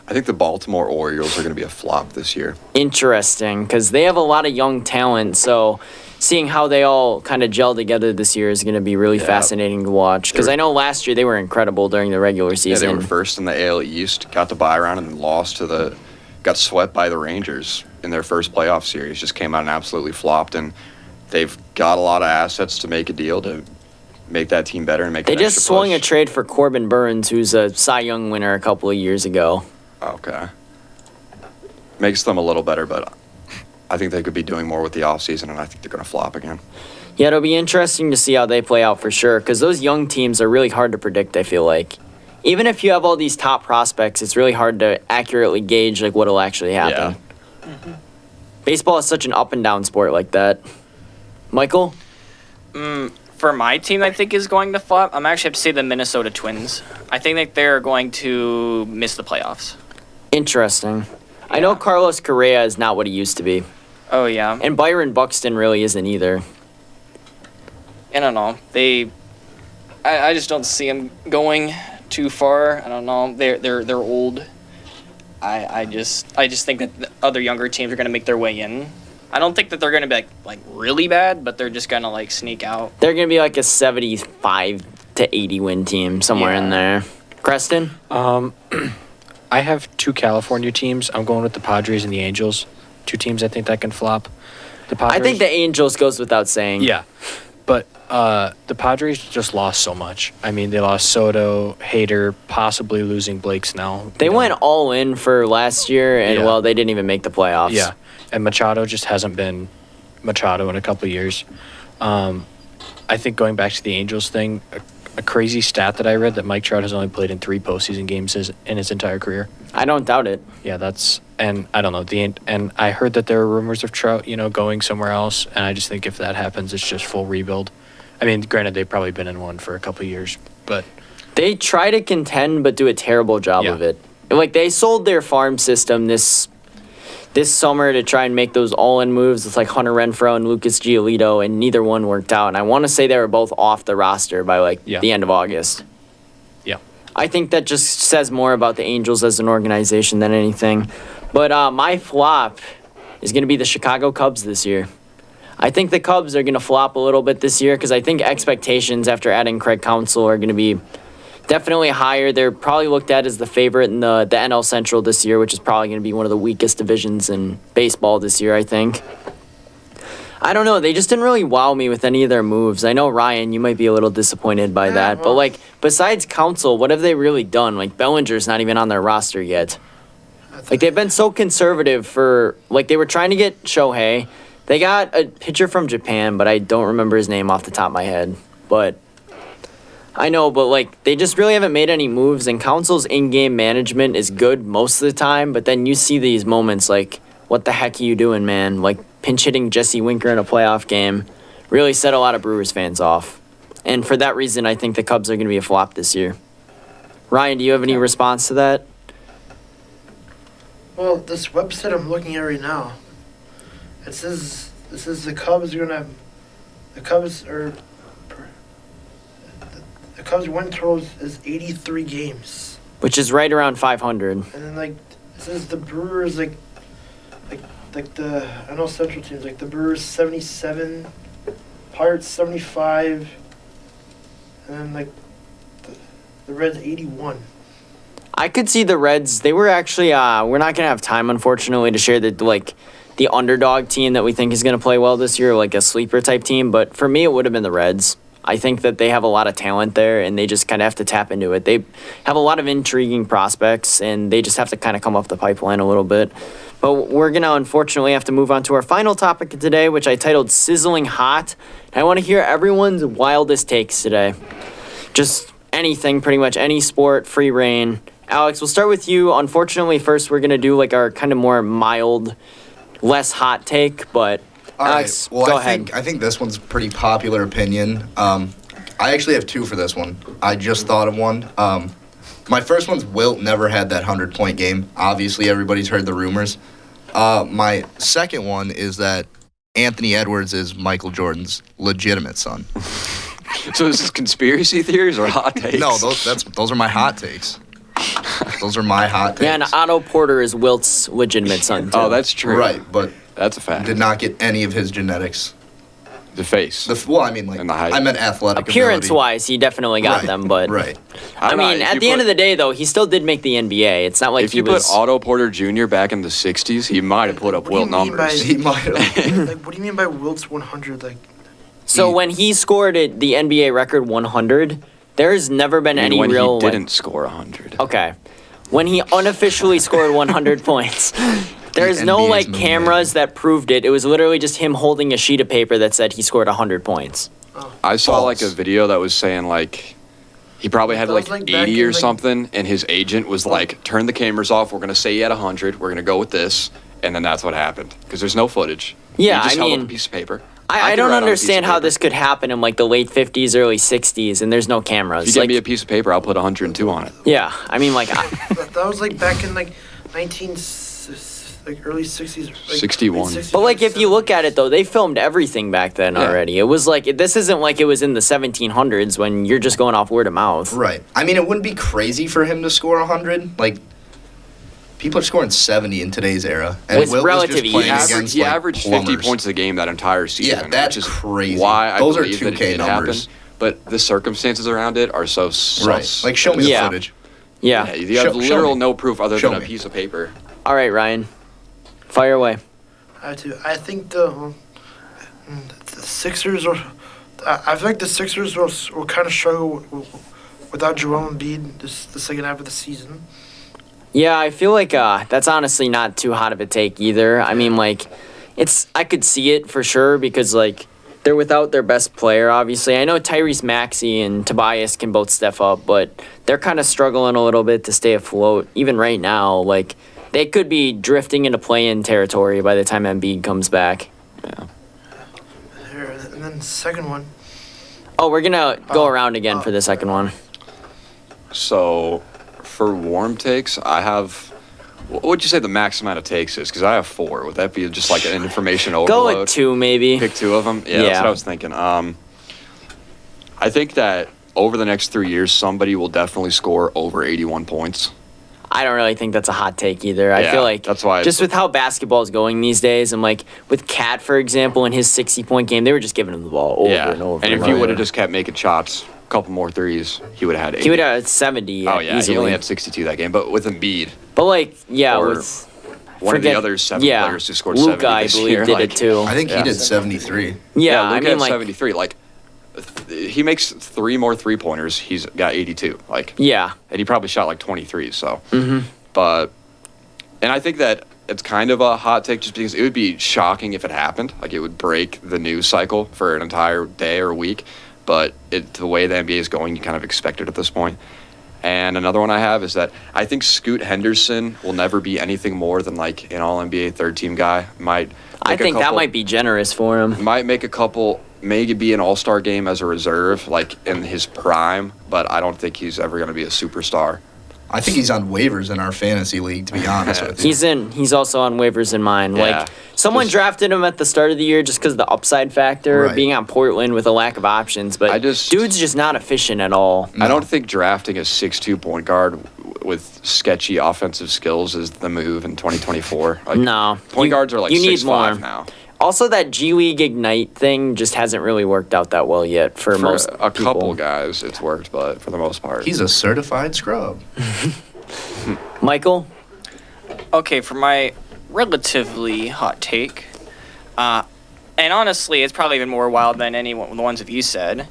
I think the Baltimore Orioles are going to be a flop this year. Interesting, because they have a lot of young talent, so seeing how they all kind of gel together this year is going to be really fascinating to watch. Because I know last year they were incredible during the regular season. Yeah, they were first in the AL East, got the bye round, and then got swept by the Rangers in their first playoff series. Just came out and absolutely flopped, and they've got a lot of assets to make a deal to make that team better and make. They an just extra swung push. a trade for Corbin Burns, who's a Cy Young winner a couple of years ago. Okay. Makes them a little better, but I think they could be doing more with the offseason, and I think they're going to flop again. Yeah, it'll be interesting to see how they play out for sure, because those young teams are really hard to predict, I feel like. Even if you have all these top prospects, it's really hard to accurately gauge what'll actually happen. Yeah. Baseball is such an up and down sport like that. Michael? For my team, I think is going to flop. I'm actually have to say the Minnesota Twins. I think that they're going to miss the playoffs. Interesting. I know Carlos Correa is not what he used to be. Oh yeah, And Byron Buxton really isn't either. I don't know. I just don't see them going too far. I don't know. They're old. I just think that the other younger teams are going to make their way in. I don't think that they're going to be like really bad, but they're just going to sneak out. They're going to be like a 75 to 80 win team, somewhere in there. Creston? I have 2 California teams. I'm going with the Padres and the Angels. 2 teams I think that can flop. The Padres, I think the Angels goes without saying. Yeah. But the Padres just lost so much. I mean, they lost Soto, Hader, possibly losing Blake Snell. They went all in for last year, and Yeah. well, they didn't even make the playoffs. Yeah, and Machado just hasn't been Machado in a couple of years. I think going back to the Angels thing, a crazy stat that I read that Mike Trout has only played in 3 postseason games in his entire career. I don't doubt it. Yeah, and I don't know and I heard that there are rumors of Trout, going somewhere else, and I just think if that happens, it's just full rebuild. I mean, granted, they've probably been in one for a couple of years, but They try to contend, but do a terrible job Yeah. of it. Like, they sold their farm system this summer to try and make those all-in moves with, like, Hunter Renfroe and Lucas Giolito, and neither one worked out. And I want to say they were both off the roster by, like, Yeah. the end of August. yeah. I think that just says more about the Angels as an organization than anything. But my flop is going to be the Chicago Cubs this year. I think the Cubs are going to flop a little bit this year because I think expectations after adding Craig Counsell are going to be definitely higher. They're probably looked at as the favorite in the NL Central this year, which is probably going to be one of the weakest divisions in baseball this year, I think. I don't know. They just didn't really wow me with any of their moves. I know, Ryan, you might be a little disappointed by that. But, well- like, besides Counsell, what have they really done? Like, Bellinger's not even on their roster yet. Like, they've been so conservative for, like, they were trying to get Shohei. They got a pitcher from Japan, but I don't remember his name off the top of my head. But I know, but, like, they just really haven't made any moves, and Council's in-game management is good most of the time, but then you see these moments like, what the heck are you doing, man? Like, pinch hitting Jesse Winker in a playoff game really set a lot of Brewers fans off. And for that reason, I think the Cubs are going to be a flop this year. Ryan, do you have any response to that? Well, this website I'm looking at right now, it says the Cubs are gonna. The Cubs are. The Cubs win total is 83 games, Which is right around 500. and then like it says the Brewers like the NL Central teams like the Brewers 77, Pirates 75, and then like the Reds 81. I could see the Reds. They were actually. We're not gonna have time, unfortunately, to share the underdog team that we think is gonna play well this year, like a sleeper type team. But for me, it would have been the Reds. I think that they have a lot of talent there, and they just kind of have to tap into it. They have a lot of intriguing prospects, and they just have to kind of come up the pipeline a little bit. But we're gonna unfortunately have to move on to our final topic of today, which I titled "Sizzling Hot." And I want to hear everyone's wildest takes today. Just anything, pretty much any sport, free reign. Alex, we'll start with you. Unfortunately, first we're going to do like our kind of more mild, less hot take, but All Alex, right. Well, go I ahead. think this one's a pretty popular opinion. I actually have 2 for this one. I just thought of one. My first one's Wilt never had that 100-point game. Obviously, everybody's heard the rumors. My second one is that Anthony Edwards is Michael Jordan's legitimate son. So is this conspiracy theories or hot takes? No, those are my hot takes. Those are my hot takes. Yeah, and Otto Porter is Wilt's legitimate son, too. Oh, that's true. Right, but That's a fact. did not get any of his genetics. The face. I mean, like, And the height. I meant athletic ability. Appearance-wise, he definitely got Right, them, but right. I mean, at the end of the day, though, he still did make the NBA. It's not like If he you was. put Otto Porter Jr. back in the 60s, he might have put up What do you Wilt mean by- numbers. He might have. Like, what do you mean by Wilt's 100? Like, So when he scored the NBA record 100, there's never been I mean, any when real. he like- didn't score 100. Okay. When he unofficially scored 100 points, there's no NBA's like moving cameras that proved it. It was literally just him holding a sheet of paper that said he scored 100 points. I saw False. like a video that was saying like he probably had That was, like like, back 80 in, or like- something, and his agent was like, "Turn the cameras off. We're gonna say you had 100. We're gonna go with this," and then that's what happened because there's no footage. Yeah, he just I held mean, up a piece of paper. I could don't write on a piece understand of how paper. this could happen in like the late 50s, early 60s, and there's no cameras. If you give Like, me a piece of paper, I'll put 102 on it. yeah, I mean, like, that was like back in like early 60s. Like, 61. late 60s, but like if you early look at it though, they filmed everything back then Yeah. already. It was like this isn't like it was in the 1700s when you're just going off word of mouth. Right. I mean, it wouldn't be crazy for him to score 100. Like, people are scoring 70 in today's era. And With Wilt was relative just ease. playing He against, He like, averaged 50 plumbers. points a game that entire season. that's which is crazy. Why Those I are believe that it 2K did numbers. happen. But the circumstances around it are so sus. Right. Like, show me Yeah. the footage. Yeah. Yeah, you have Show literal me. no proof other Show than a me. piece of paper. All right, Ryan, fire away. I think the Sixers are I feel like the Sixers will kind of struggle without Joel Embiid the second half of the season. Yeah, I feel like that's honestly not too hot of a take either. I mean, like, I could see it for sure because, like, they're without their best player, obviously. I know Tyrese Maxey and Tobias can both step up, but they're kind of struggling a little bit to stay afloat. Even right now, like, they could be drifting into play-in territory by the time Embiid comes back. Here, and then the second one. Oh, we're going to go around again for the second one. So, for warm takes, I have. What would you say the max amount of takes is? Because I have 4. Would that be just like an information Go overload? with 2, maybe. Pick 2 of them? Yeah, that's Yeah. what I was thinking. I think that over the next 3 years, somebody will definitely score over 81 points. I don't really think that's a hot take either. I Yeah, feel like that's why just with how basketball is going these days, and like with Cat, for example, in his 60-point game, they were just giving him the ball over and over. And if and he over. would have just kept making shots, a couple more threes, he would have had 80. He would have 70 Oh, yeah. easily. He only had 62 that game. But with Embiid, But like, yeah, Or with one of the forget- other 7 yeah, players who scored Luka, 70 I this believe, year, did like, it too. I think Yeah. he did 73. Yeah, Luka I mean, had like, 73. Like, he makes 3 more 3-pointers. He's got 82. Like, yeah, and he probably shot like 23. So, Mm-hmm. but, and I think that it's kind of a hot take just because it would be shocking if it happened. Like, it would break the news cycle for an entire day or week. But the way the NBA is going, you kind of expect it at this point. And another one I have is that I think Scoot Henderson will never be anything more than like an All-NBA third-team guy. I think that might be generous for him. Might make a couple, maybe be an All-Star game as a reserve, like in his prime. But I don't think he's ever going to be a superstar. I think he's on waivers in our fantasy league, to be honest with you. He's also on waivers in mine. Yeah. Like someone Just- drafted him at the start of the year just because the upside factor of Right. being on Portland with a lack of options. But dude's just not efficient at all. I don't think drafting a 6'2" point guard with sketchy offensive skills is the move in 2024. Like, No, point guards are like you need 6'5" more. now. Also, that G League Ignite thing just hasn't really worked out that well yet for most a people. couple guys, it's worked, but for the most part, He's a certified scrub. Michael, Okay, for my relatively hot take, and honestly, it's probably even more wild than any one the ones that you said.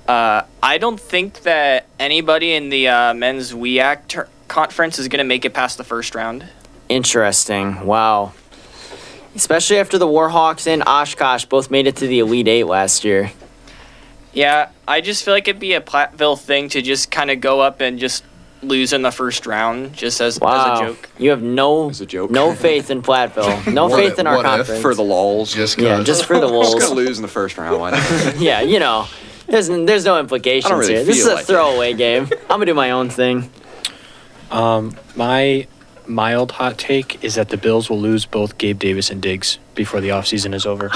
I don't think that anybody in the men's WEAC conference is going to make it past the first round. interesting. Wow. Especially after the Warhawks and Oshkosh both made it to the Elite Eight last year. Yeah, I just feel like it'd be a Platteville thing to just kind of go up and just lose in the first round, just as Wow. a joke. You have no As a joke. no faith in Platteville. No What faith if- in our what if conference. for the lulls, Just yeah, 'cause. just for the just Wolves. gonna lose in the first round. Why not? Yeah, you know, there's no implications really here. This is feel a like it. throwaway game. I'm gonna do my own thing. My mild hot take is that the Bills will lose both Gabe Davis and Diggs before the offseason is over.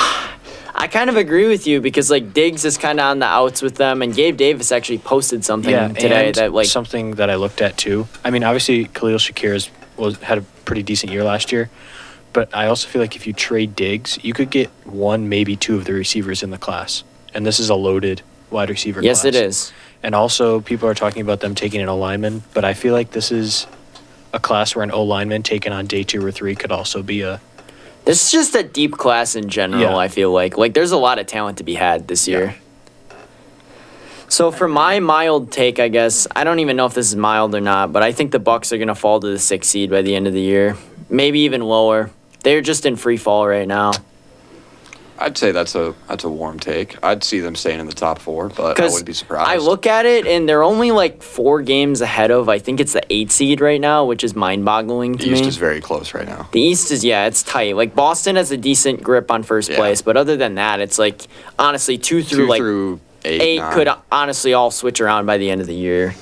I kind of agree with you because like Diggs is kind of on the outs with them, and Gabe Davis actually posted something today and that like something that I looked at too. I mean, obviously Khalil Shakir had a pretty decent year last year, but I also feel like if you trade Diggs, you could get 1, maybe 2 of the receivers in the class, and this is a loaded wide receiver yes, class. it is. And also, people are talking about them taking an O-lineman, but I feel like this is a class where an O-lineman taken on day 2 or 3 could also be a. This is just a deep class in general. Yeah. I feel like there's a lot of talent to be had this year. So for my mild take, I guess I don't even know if this is mild or not, but I think the Bucks are gonna fall to the 6th seed by the end of the year, maybe even lower. They're just in free fall right now. I'd say that's a warm take. I'd see them staying in the top 4, but I wouldn't be surprised. I look at it and they're only like 4 games ahead of, I think it's the 8th seed right now, which is mind-boggling to the East me. is very close right now. The East is, yeah, it's tight. Like Boston has a decent grip on first Yeah. place, but other than that, it's like honestly 2 through 2 like through 8, 8 9. could honestly all switch around by the end of the year.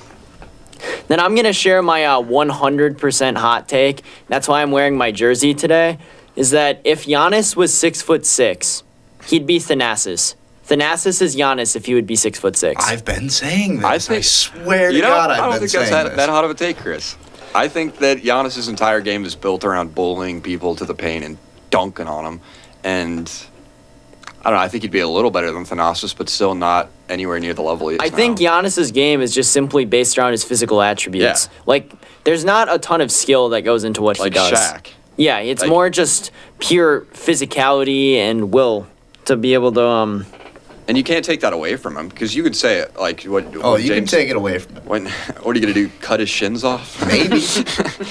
Then I'm gonna share my 100% hot take. That's why I'm wearing my jersey today. Is that if Giannis was 6'6", he'd be Thanasis. Thanasis is Giannis if he would be 6'6". I've been saying this. I I, think- swear to You know, God, I I've don't been think saying that's this. that hot of a take, Chris. I think that Giannis's entire game is built around bullying people to the paint and dunking on them. And I don't know, I think he'd be a little better than Thanasis, but still not anywhere near the level he is I think now. Giannis's game is just simply based around his physical attributes. Yeah. Like, there's not a ton of skill that goes into what like he does. Shaq. Yeah, it's Like- more just pure physicality and will to be able to And you can't take that away from him because you could say it like what. Oh, when you can James, take it away from him. what are you gonna do? Cut his shins off? Maybe.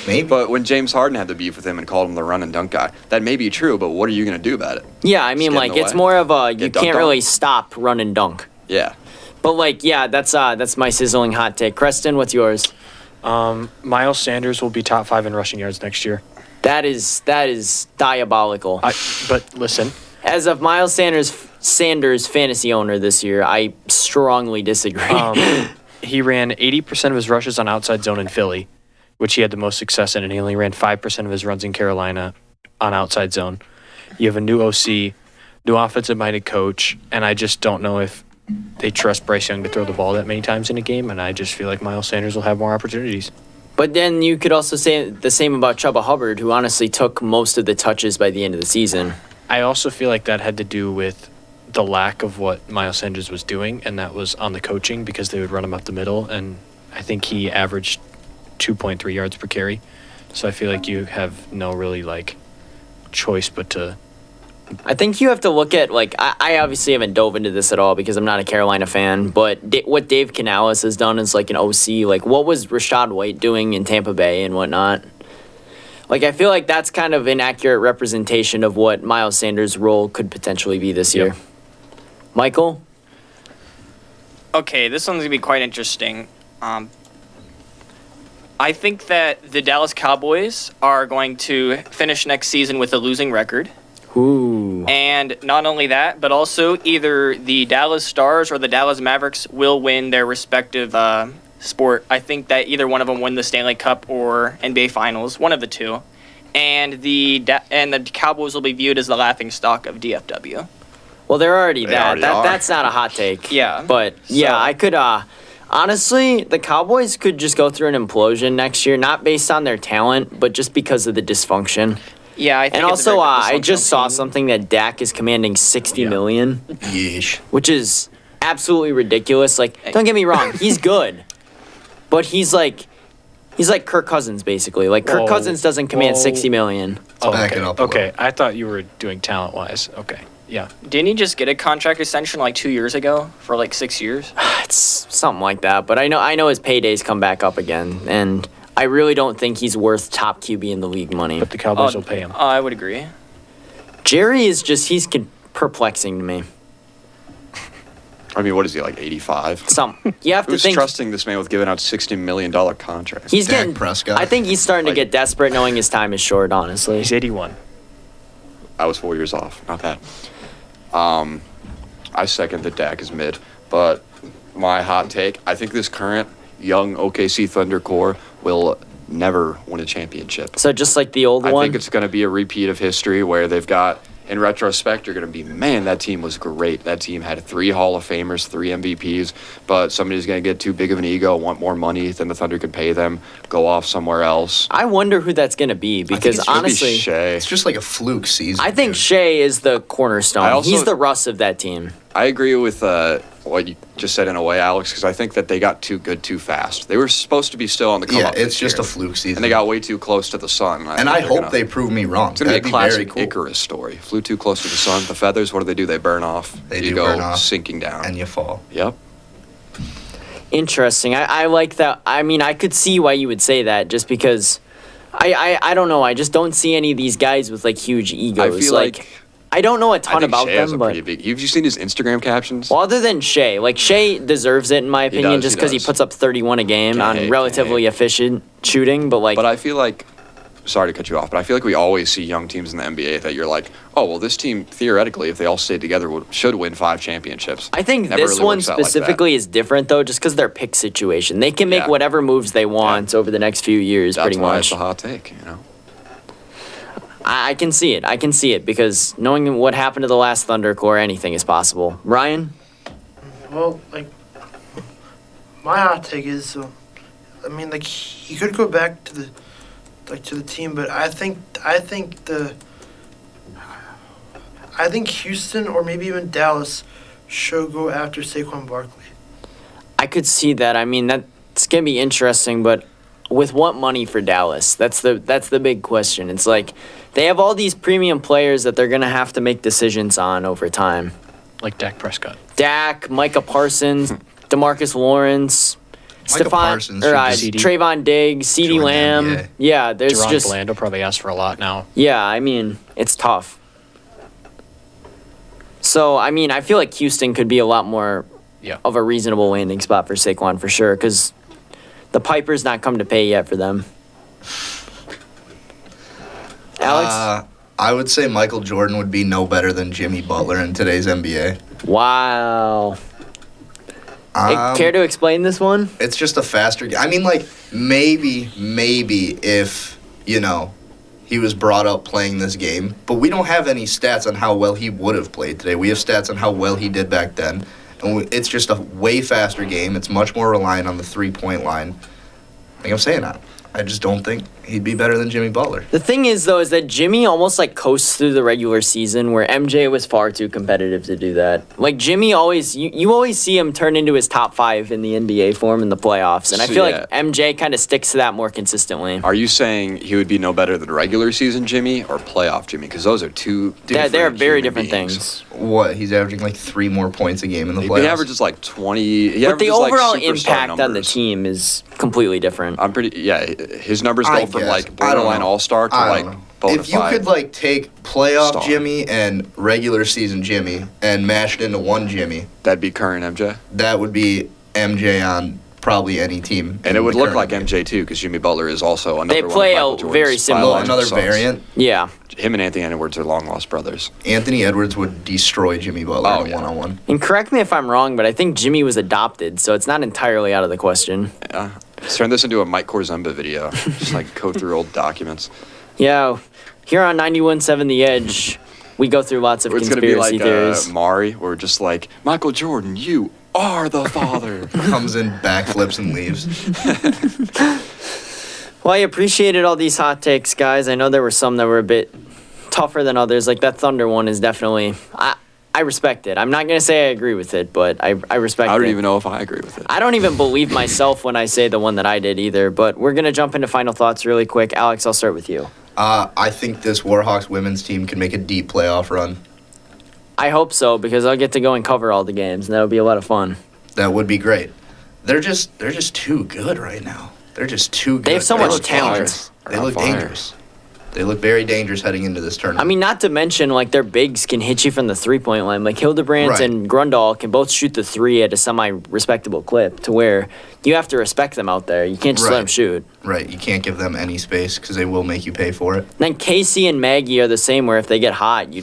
Maybe. But when James Harden had the beef with him and called him the run and dunk guy, that may be true. But what are you gonna do about it? Yeah, I mean, Just get in like the it's way. more of a you Get dunked can't on. really stop run and dunk. Yeah. But like, yeah, that's my sizzling hot take. Creston, what's yours? Miles Sanders will be top 5 in rushing yards next year. That is diabolical. But listen, As of Miles Sanders fantasy owner this year, I strongly disagree. he ran 80% of his rushes on outside zone in Philly, which he had the most success in, and he only ran 5% of his runs in Carolina on outside zone. You have a new OC, new offensive-minded coach, and I just don't know if they trust Bryce Young to throw the ball that many times in a game, and I just feel like Miles Sanders will have more opportunities. But then you could also say the same about Chuba Hubbard, who honestly took most of the touches by the end of the season. I also feel like that had to do with the lack of what Miles Sanders was doing, and that was on the coaching because they would run him up the middle, and I think he averaged 2.3 yards per carry. So I feel like you have no really like choice but to. I think you have to look at, like, I obviously haven't dove into this at all because I'm not a Carolina fan, but what Dave Canales has done is like an OC. Like, what was Rashad White doing in Tampa Bay and whatnot? Like, I feel like that's kind of an accurate representation of what Miles Sanders' role could potentially be this year. Michael? Okay, this one's gonna be quite interesting. I think that the Dallas Cowboys are going to finish next season with a losing record. Ooh. And not only that, but also either the Dallas Stars or the Dallas Mavericks will win their respective sport. I think that either one of them win the Stanley Cup or NBA Finals, one of the two. And the Cowboys will be viewed as the laughingstock of DFW. Well, they're already They that. already that are. That's not a hot take. Yeah. But, yeah, So- I could, honestly, the Cowboys could just go through an implosion next year, not based on their talent, but just because of the dysfunction. Yeah, I think And it's a also, very I just dysfunctional saw team. something that Dak is commanding $60 million, Yeesh. which is absolutely ridiculous. Like, don't get me wrong, he's good, but he's like Kirk Cousins basically. Like Kirk Whoa, Cousins doesn't command whoa. $60 million. back okay. it up a Okay, little. I thought you were doing talent-wise. Okay, yeah. Didn't he just get a contract extension like 2 years ago for like 6 years? It's something like that. But I know his paydays come back up again, and I really don't think he's worth top QB in the league money. But the Cowboys will pay him. I would agree. Jerry is just perplexing to me. I mean, what is he, like 85? You have to Who's think. trusting this man with giving out $60 million contracts? He's Dak getting Prescott. I think he's starting to Like- get desperate, knowing his time is short. Honestly, He's 81. I was 4 years off. Not bad. I second that Dak is mid. But my hot take, I think this current young OKC Thunder core will never win a championship. so just like the old I one. think it's going to be a repeat of history where they've got, in retrospect, you're going to be, man, that team was great. That team had 3 Hall of Famers, 3 MVPs, but somebody's going to get too big of an ego, want more money than the Thunder could pay them, go off somewhere else. I wonder who that's going to be because it's gonna be honestly, Shea. It's just like a fluke season. I think dude. Shea is the cornerstone. I also- He's the Russ of that team. I agree with what you just said in a way, Alex, because I think that they got too good too fast. They were supposed to be still on the come Yeah, up it's this just year, a fluke season. and they got way too close to the sun. And think I they're hope gonna- they prove me wrong. It's gonna That'd be a very classic cool. Icarus story. Flew too close to the sun. The feathers, what do? They burn off. They you do go burn off. sinking down. And you fall. Yep. Interesting. I like that. I mean, I could see why you would say that just because I don't know. I just don't see any of these guys with like huge egos. I feel like I don't know a I ton think about Shea has them, a but pretty big. Have you seen his Instagram captions? well, other than Shea, like Shea deserves it in my opinion, does, just he because he does. puts up 31 a game Can't on hate, relatively can't efficient shooting. But like, But I feel like, sorry to cut you off, but I feel like we always see young teams in the NBA that you're like, oh well, this team theoretically, if they all stayed together, should win 5 championships. I think Never this really one works out like that. specifically is different though, just because their pick situation. They can make Yeah. whatever moves they want over the next few years, That's pretty why much. it's a hot take, you know. I can see it. I can see it because knowing what happened to the last Thunder Core, anything is possible. Ryan? Well, like, my hot take is, I mean, like, he could go back to the team, but I think Houston or maybe even Dallas should go after Saquon Barkley. I could see that. I mean, that's gonna be interesting, but with what money for Dallas? That's the big question. It's like they have all these premium players that they're gonna have to make decisions on over time. like Dak Prescott. Dak, Micah Parsons, DeMarcus Lawrence, Micah Parsons should just- Trayvon Diggs, CeeDee Join the Lamb. NBA. Yeah, there's Deron just Bland will probably ask for a lot now. yeah. I mean, it's tough. So I mean, I feel like Houston could be a lot more Yeah. of a reasonable landing spot for Saquon for sure, because the Piper's not come to pay yet for them. Alex, I would say Michael Jordan would be no better than Jimmy Butler in today's NBA. wow. Hey, Um, care to explain this one? It's just a faster game. I mean, like, maybe if, he was brought up playing this game. But we don't have any stats on how well he would have played today. We have stats on how well he did back then. And it's just a way faster game. It's much more reliant on the three-point line. Like I'm saying, I just don't think he'd be better than Jimmy Butler. The thing is, though, is that Jimmy almost like coasts through the regular season, where MJ was far too competitive to do that. Like Jimmy always, you always see him turn into his top 5 in the NBA form in the playoffs, and I So, feel yeah. like MJ kind of sticks to that more consistently. Are you saying he would be no better than regular season Jimmy or playoff Jimmy? Because those are two different They're very human different beings. things. What? He's averaging like 3 more points a game in the He playoffs. averages like 20. He But the averages, like, overall superstar impact on the numbers. team is completely different. I'm pretty. Yeah, his numbers I go from guess. like I don't borderline know. all star to I like don't know. bona If you fide. could like take playoff Star. Jimmy and regular season Jimmy and mash it into one Jimmy, That'd be current MJ, that would be MJ on probably any team. and in it would the look current like NBA. MJ too, because Jimmy Butler is also another. They one of play Michael a Jordan's very similar- Well, biological another sons. variant. Yeah. Him and Anthony Edwards are long lost brothers. Anthony Edwards would destroy Jimmy Butler Oh, in a yeah. one-on-one. And correct me if I'm wrong, but I think Jimmy was adopted, so it's not entirely out of the question. Yeah. Let's turn this into a Mike Korzemba video. Just like go through old documents. Yeah, here on 91.7 The Edge, we go through lots of It's gonna be conspiracy like theories. Mari, where we're just like Michael Jordan, you are the father. Comes in, backflips, and leaves. Well, I appreciated all these hot takes, guys. I know there were some that were a bit tougher than others. Like that Thunder one is definitely, I respect it. I'm not going to say I agree with it, but I respect it. I don't even know if I agree with it. I don't even believe myself when I say the one that I did either, but we're going to jump into final thoughts really quick. Alex, I'll start with you. I think this Warhawks women's team can make a deep playoff run. I hope so, because I'll get to go and cover all the games, and that'll be a lot of fun. That would be great. They're just too good right now. They're just too good. They have so much look talent. dangerous. They They're on look fire. dangerous. They look very dangerous heading into this tournament. I mean, not to mention, like, their bigs can hit you from the three-point line. Like, Hildebrandt Right. and Grundall can both shoot the three at a semi-respectable clip, to where you have to respect them out there. You can't just let Right. them shoot. right, you can't give them any space because they will make you pay for it. Then Casey and Maggie are the same, where if they get hot, you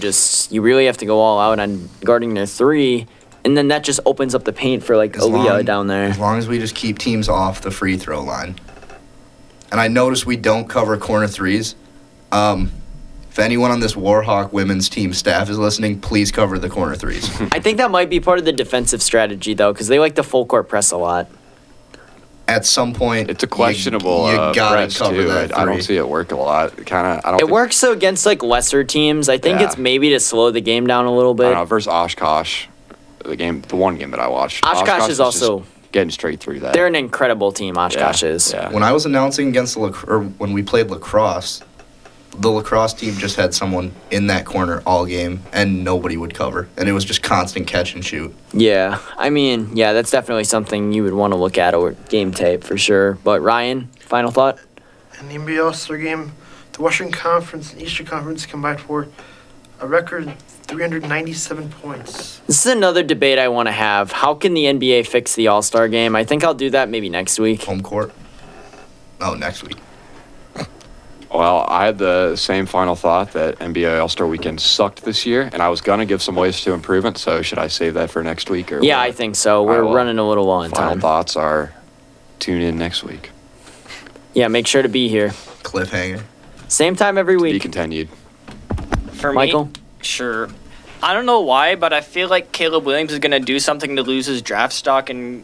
really have to go all out on guarding their three, and then that just opens up the paint for, like, Aaliyah down there. As long as we just keep teams off the free throw line. And I notice we don't cover corner threes. If anyone on this Warhawk women's team staff is listening, please cover the corner threes. I think that might be part of the defensive strategy, though, because they like to full-court press a lot. At some point, It's a questionable you gotta press cover too. that I don't three. see it work a lot. Kind of. I don't. It think, works so against, like, lesser teams. I think Yeah. it's maybe to slow the game down a little I bit. don't know, versus Oshkosh, the one game that I watched. Oshkosh is just also- getting straight through that. They're an incredible team, Oshkosh Yeah, is. yeah. When I was announcing against or when we played lacrosse, the lacrosse team just had someone in that corner all game, and nobody would cover, and it was just constant catch and shoot. Yeah, I mean, yeah, that's definitely something you would want to look at or game tape for sure. But Ryan, final thought? In the NBA All-Star game, the Western Conference and Eastern Conference combined for a record 397 points. This is another debate I want to have. How can the NBA fix the All-Star game? I think I'll do that maybe next week. Home court. Oh, next week. Well, I had the same final thought that NBA All-Star Weekend sucked this year, and I was gonna give some ways to improvement. So should I save that for next week or? Yeah, what? I think so. All right, We're well, running a little low on Final time. thoughts are, tune in next week. Yeah, make sure to be here. Cliffhanger. Same time every To be week. continued. For Michael? me, sure. I don't know why, but I feel like Caleb Williams is gonna do something to lose his draft stock and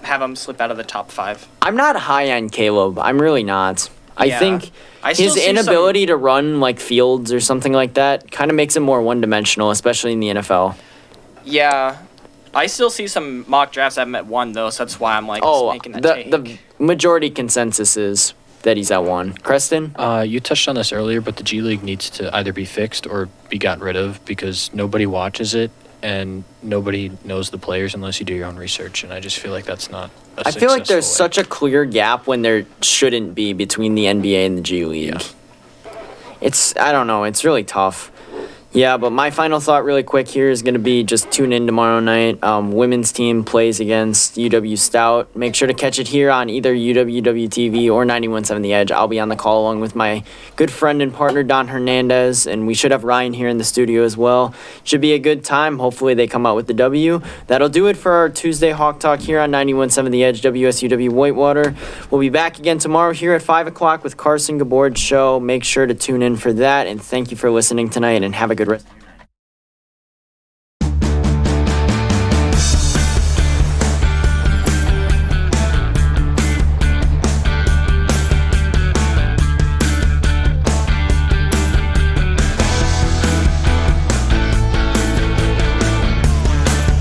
have him slip out of the top 5. I'm not high on Caleb. I'm really not. I Yeah. think I still his see inability to run like Fields or something like that kind of makes him more one-dimensional, especially in the NFL. Yeah, I still see some mock drafts I have him at 1 though, so that's why I'm like Oh, making that the take. majority consensus is that he's at 1. Creston? You touched on this earlier, but the G League needs to either be fixed or be gotten rid of because nobody watches it, and nobody knows the players unless you do your own research. And I just feel like that's not. I feel like there's such a clear gap when there shouldn't be between the NBA and the G League. Yeah. I don't know, it's really tough. Yeah, but my final thought really quick here is going to be just tune in tomorrow night. Women's team plays against UW Stout. Make sure to catch it here on either UWW-TV or 91.7 The Edge. I'll be on the call along with my good friend and partner, Don Hernandez, and we should have Ryan here in the studio as well. Should be a good time. Hopefully they come out with the W. That'll do it for our Tuesday Hawk Talk here on 91.7 The Edge, WSUW Whitewater. We'll be back again tomorrow here at 5 o'clock with Carson Gabord's show. Make sure to tune in for that, and thank you for listening tonight, and have a good rest of your